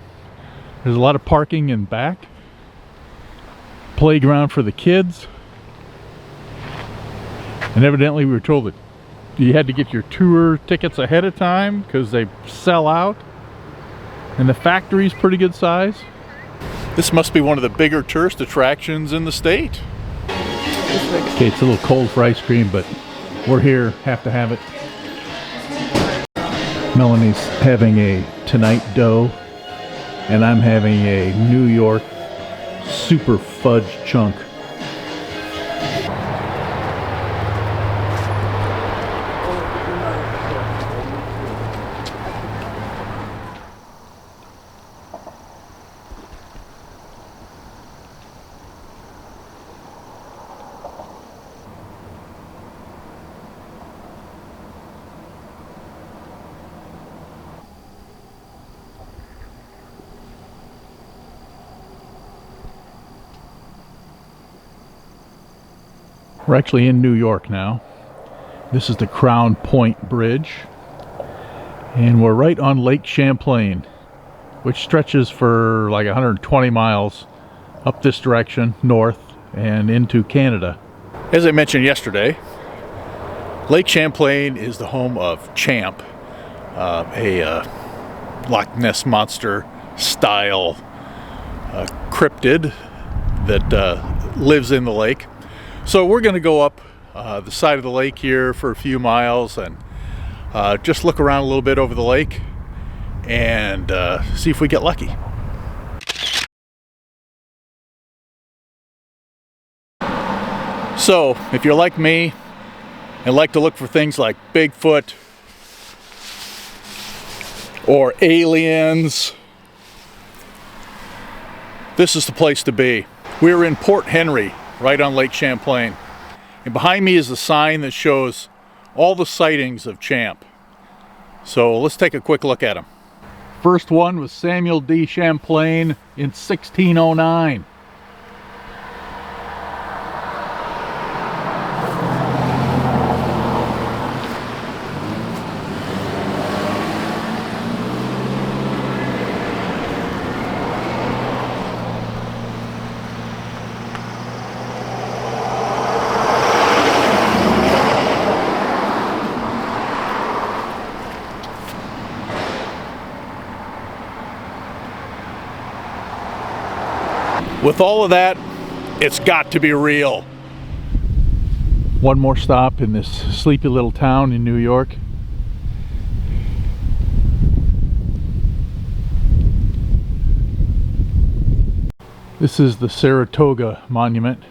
There's a lot of parking in back, playground for the kids, and evidently we were told that you had to get your tour tickets ahead of time because they sell out. And the factory's pretty good size. This must be one of the bigger tourist attractions in the state. Okay, it's a little cold for ice cream, but we're here, have to have it. Melanie's having a Tonight Dough, and I'm having a New York Super Fudge Chunk. We're actually in New York now. This is the Crown Point Bridge. And we're right on Lake Champlain, which stretches for like 120 miles up this direction, north, and into Canada. As I mentioned yesterday, Lake Champlain is the home of Champ, a Loch Ness Monster style cryptid that lives in the lake. So we're going to go up the side of the lake here for a few miles and just look around a little bit over the lake and see if we get lucky. So, if you're like me and like to look for things like Bigfoot or aliens, this is the place to be. We're in Port Henry, right on Lake Champlain. And behind me is a sign that shows all the sightings of Champ. So let's take a quick look at them. First one was Samuel D. Champlain in 1609. With all of that, it's got to be real. One more stop in this sleepy little town in New York. This is the Saratoga Monument,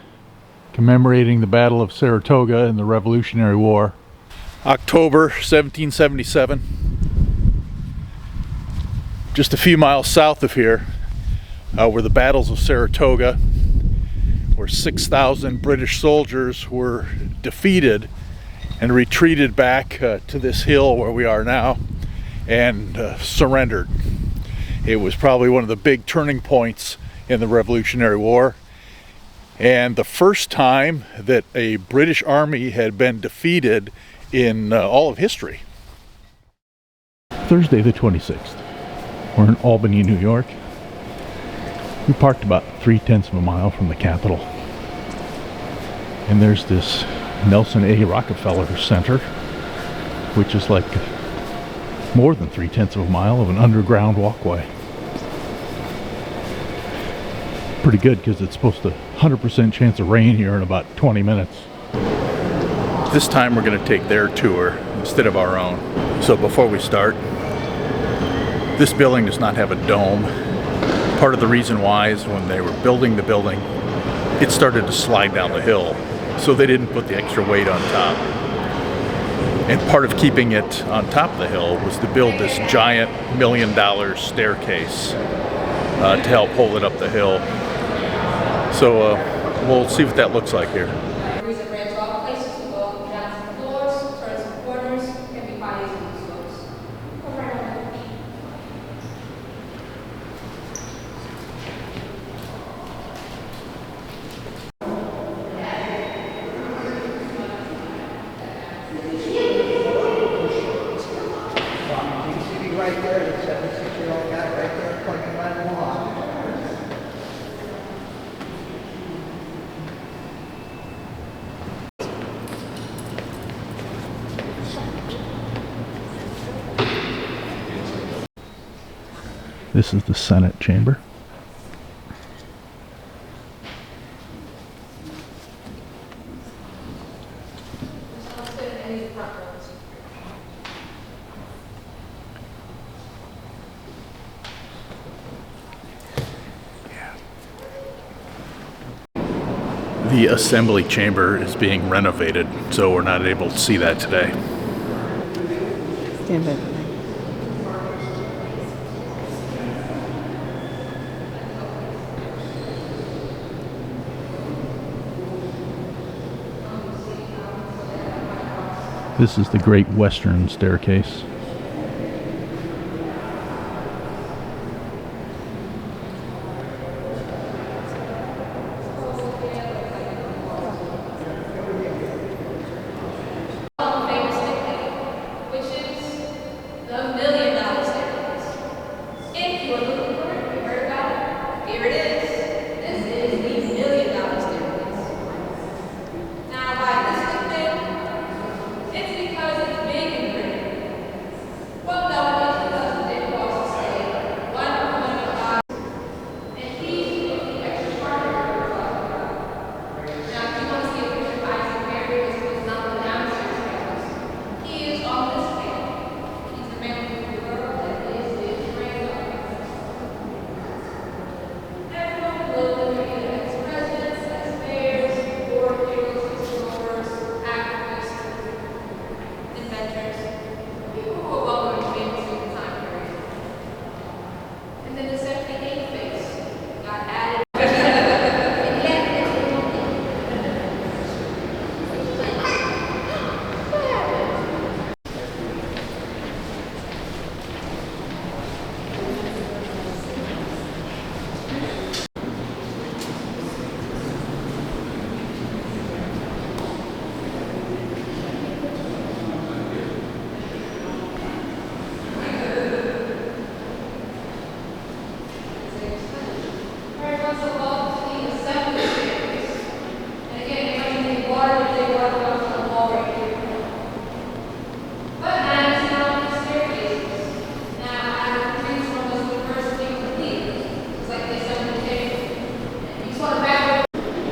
commemorating the Battle of Saratoga in the Revolutionary War. October 1777. Just a few miles south of here were the battles of Saratoga, where 6,000 British soldiers were defeated and retreated back to this hill where we are now and surrendered. It was probably one of the big turning points in the Revolutionary War, and the first time that a British army had been defeated in all of history. Thursday the 26th. We're in Albany, New York. We parked about 3/10 of a mile from the Capitol. And there's this Nelson A. Rockefeller Center, which is like more than 3/10 of a mile of an underground walkway. Pretty good because it's supposed to 100% chance of rain here in about 20 minutes. This time we're going to take their tour instead of our own. So before we start, this building does not have a dome. Part of the reason why is when they were building the building, it started to slide down the hill, so they didn't put the extra weight on top. And part of keeping it on top of the hill was to build this giant $1 million staircase to help hold it up the hill. So we'll see what that looks like here. This is the Senate chamber. The assembly chamber is being renovated, so we're not able to see that today. Stand by. This is the Great Western Staircase.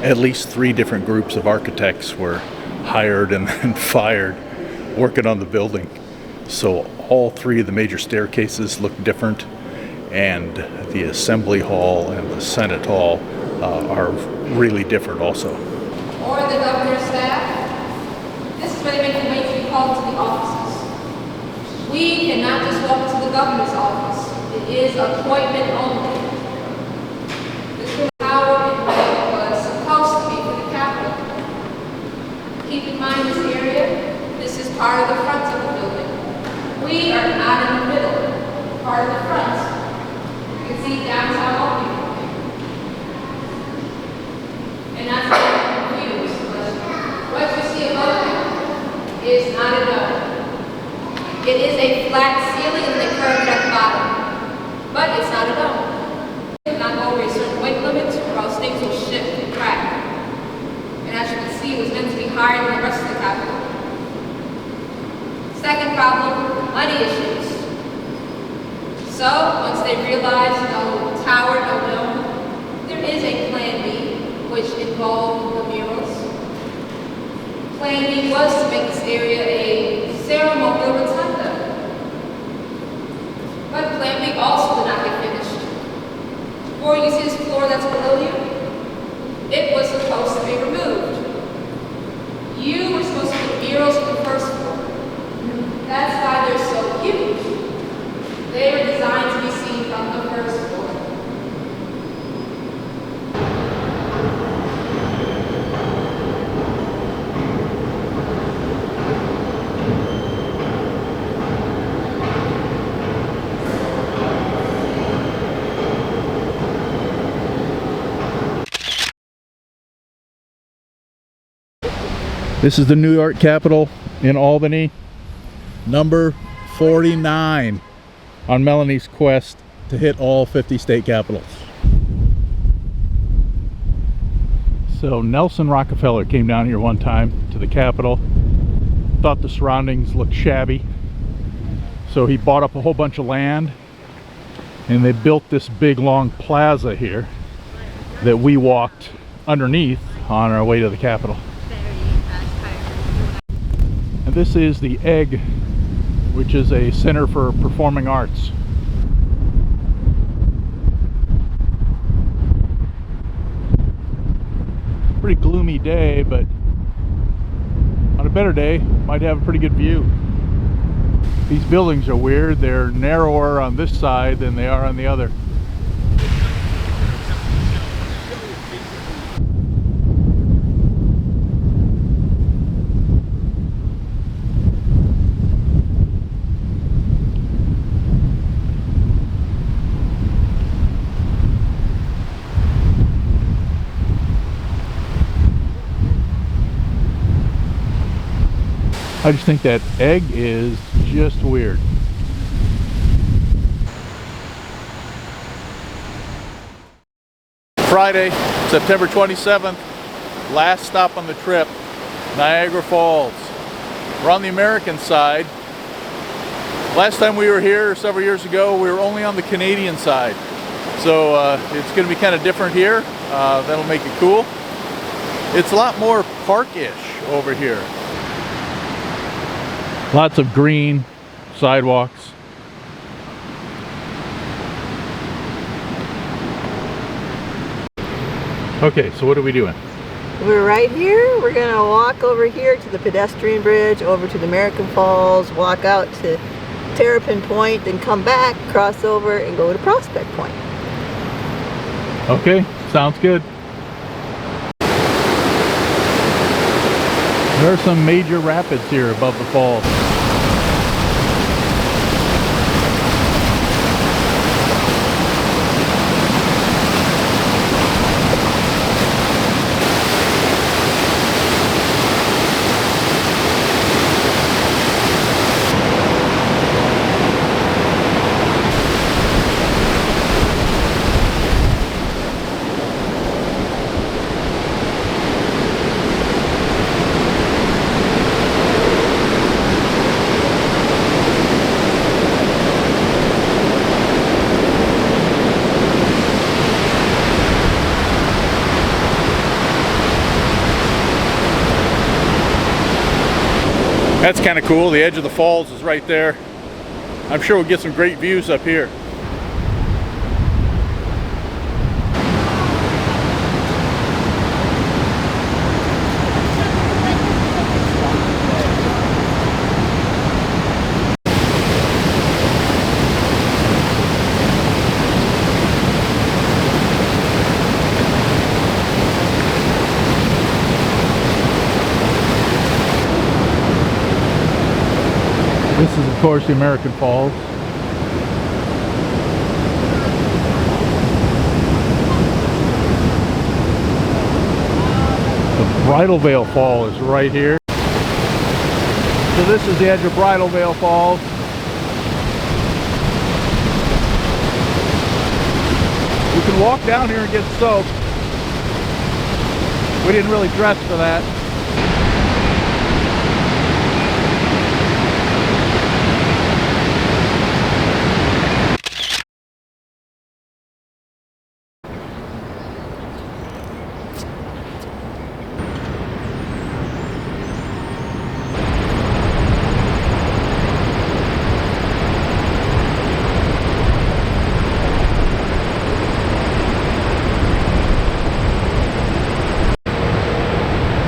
at least 3 different groups of architects were hired and then fired working on the building. So all 3 of the major staircases look different, and the Assembly Hall and the Senate Hall are really different also. Or the governor's staff. This is where they make the way to be called to the offices. We cannot just walk to the governor's office. It is appointment only. This is how it was supposed to be for the Capitol. Keep in mind this area, this is part of the front of the building. We are not in the middle, part of the front. You can see downtown Albany. And that's why I'm confused. What you see above you is not a dome. It is a flat ceiling and they curve it at the bottom. But it's not a dome. It's not over a certain weight limit or else things will shift and crack. And as you can see, it was meant to be higher than the rest of the Capitol. Second problem, money issues. So, once they realized no tower, no dome, there is a Plan B, which involved the murals. Plan B was to make this area a ceremonial rotunda. But Plan B also did not get finished. Or you see this floor that's below you? It was supposed to be removed. You were supposed to put murals on the first floor. That's why they're so huge. They were designed to be seen from the first floor. This is the New York Capitol in Albany, number 49 on Melanie's quest to hit all 50 state capitals. So Nelson Rockefeller came down here one time to the Capitol, thought the surroundings looked shabby, so he bought up a whole bunch of land and they built this big long plaza here that we walked underneath on our way to the Capitol. And this is the Egg, which is a center for performing arts. Pretty gloomy day, but on a better day might have a pretty good view. These buildings are weird. They're narrower on this side than they are on the other. I just think that Egg is just weird. Friday, September 27th, last stop on the trip, Niagara Falls. We're on the American side. Last time we were here several years ago, we were only on the Canadian side. So it's going to be kind of different here. That'll make it cool. It's a lot more park-ish over here. Lots of green sidewalks. Okay, so what are we doing? We're right here. We're going to walk over here to the pedestrian bridge, over to the American Falls, walk out to Terrapin Point, then come back, cross over, and go to Prospect Point. Okay, sounds good. There are some major rapids here above the falls. That's kind of cool. The edge of the falls is right there. I'm sure we'll get some great views up here. This is, of course, the American Falls. The Bridal Veil Fall is right here. So this is the edge of Bridal Veil Falls. You can walk down here and get soaked. We didn't really dress for that.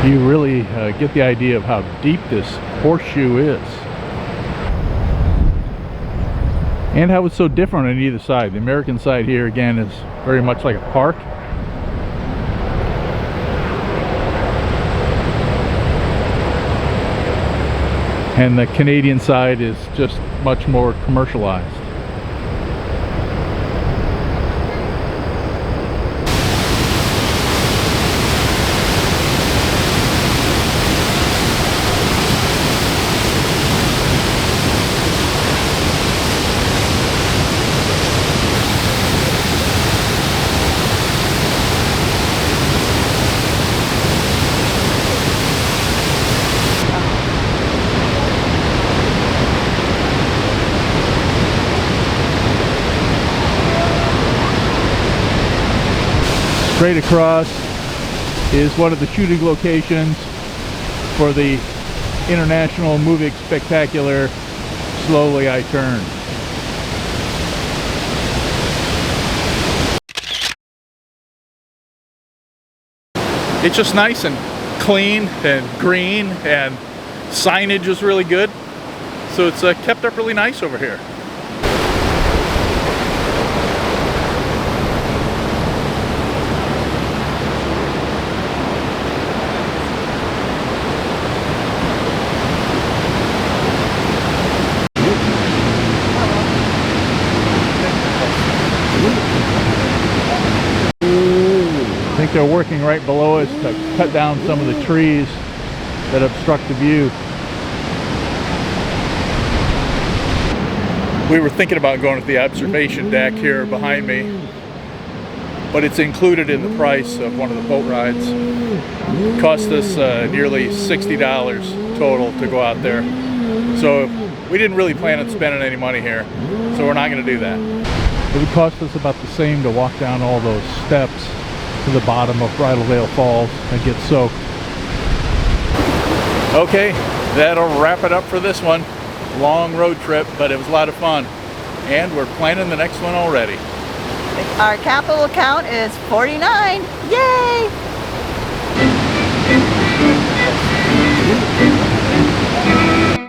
You really get the idea of how deep this horseshoe is. And how it's so different on either side. The American side here, again, is very much like a park. And the Canadian side is just much more commercialized. Straight across is one of the shooting locations for the international movie spectacular Slowly I Turn. It's just nice and clean and green, and signage is really good, so it's kept up really nice over here. I think they're working right below us to cut down some of the trees that obstruct the view. We were thinking about going to the observation deck here behind me, but it's included in the price of one of the boat rides. It cost us nearly $60 total to go out there. So we didn't really plan on spending any money here, so we're not going to do that. It would cost us about the same to walk down all those steps to the bottom of Bridal Veil Falls and get soaked. Okay, that'll wrap it up for this one. Long road trip, but it was a lot of fun. And we're planning the next one already. Our capital count is 49. Yay!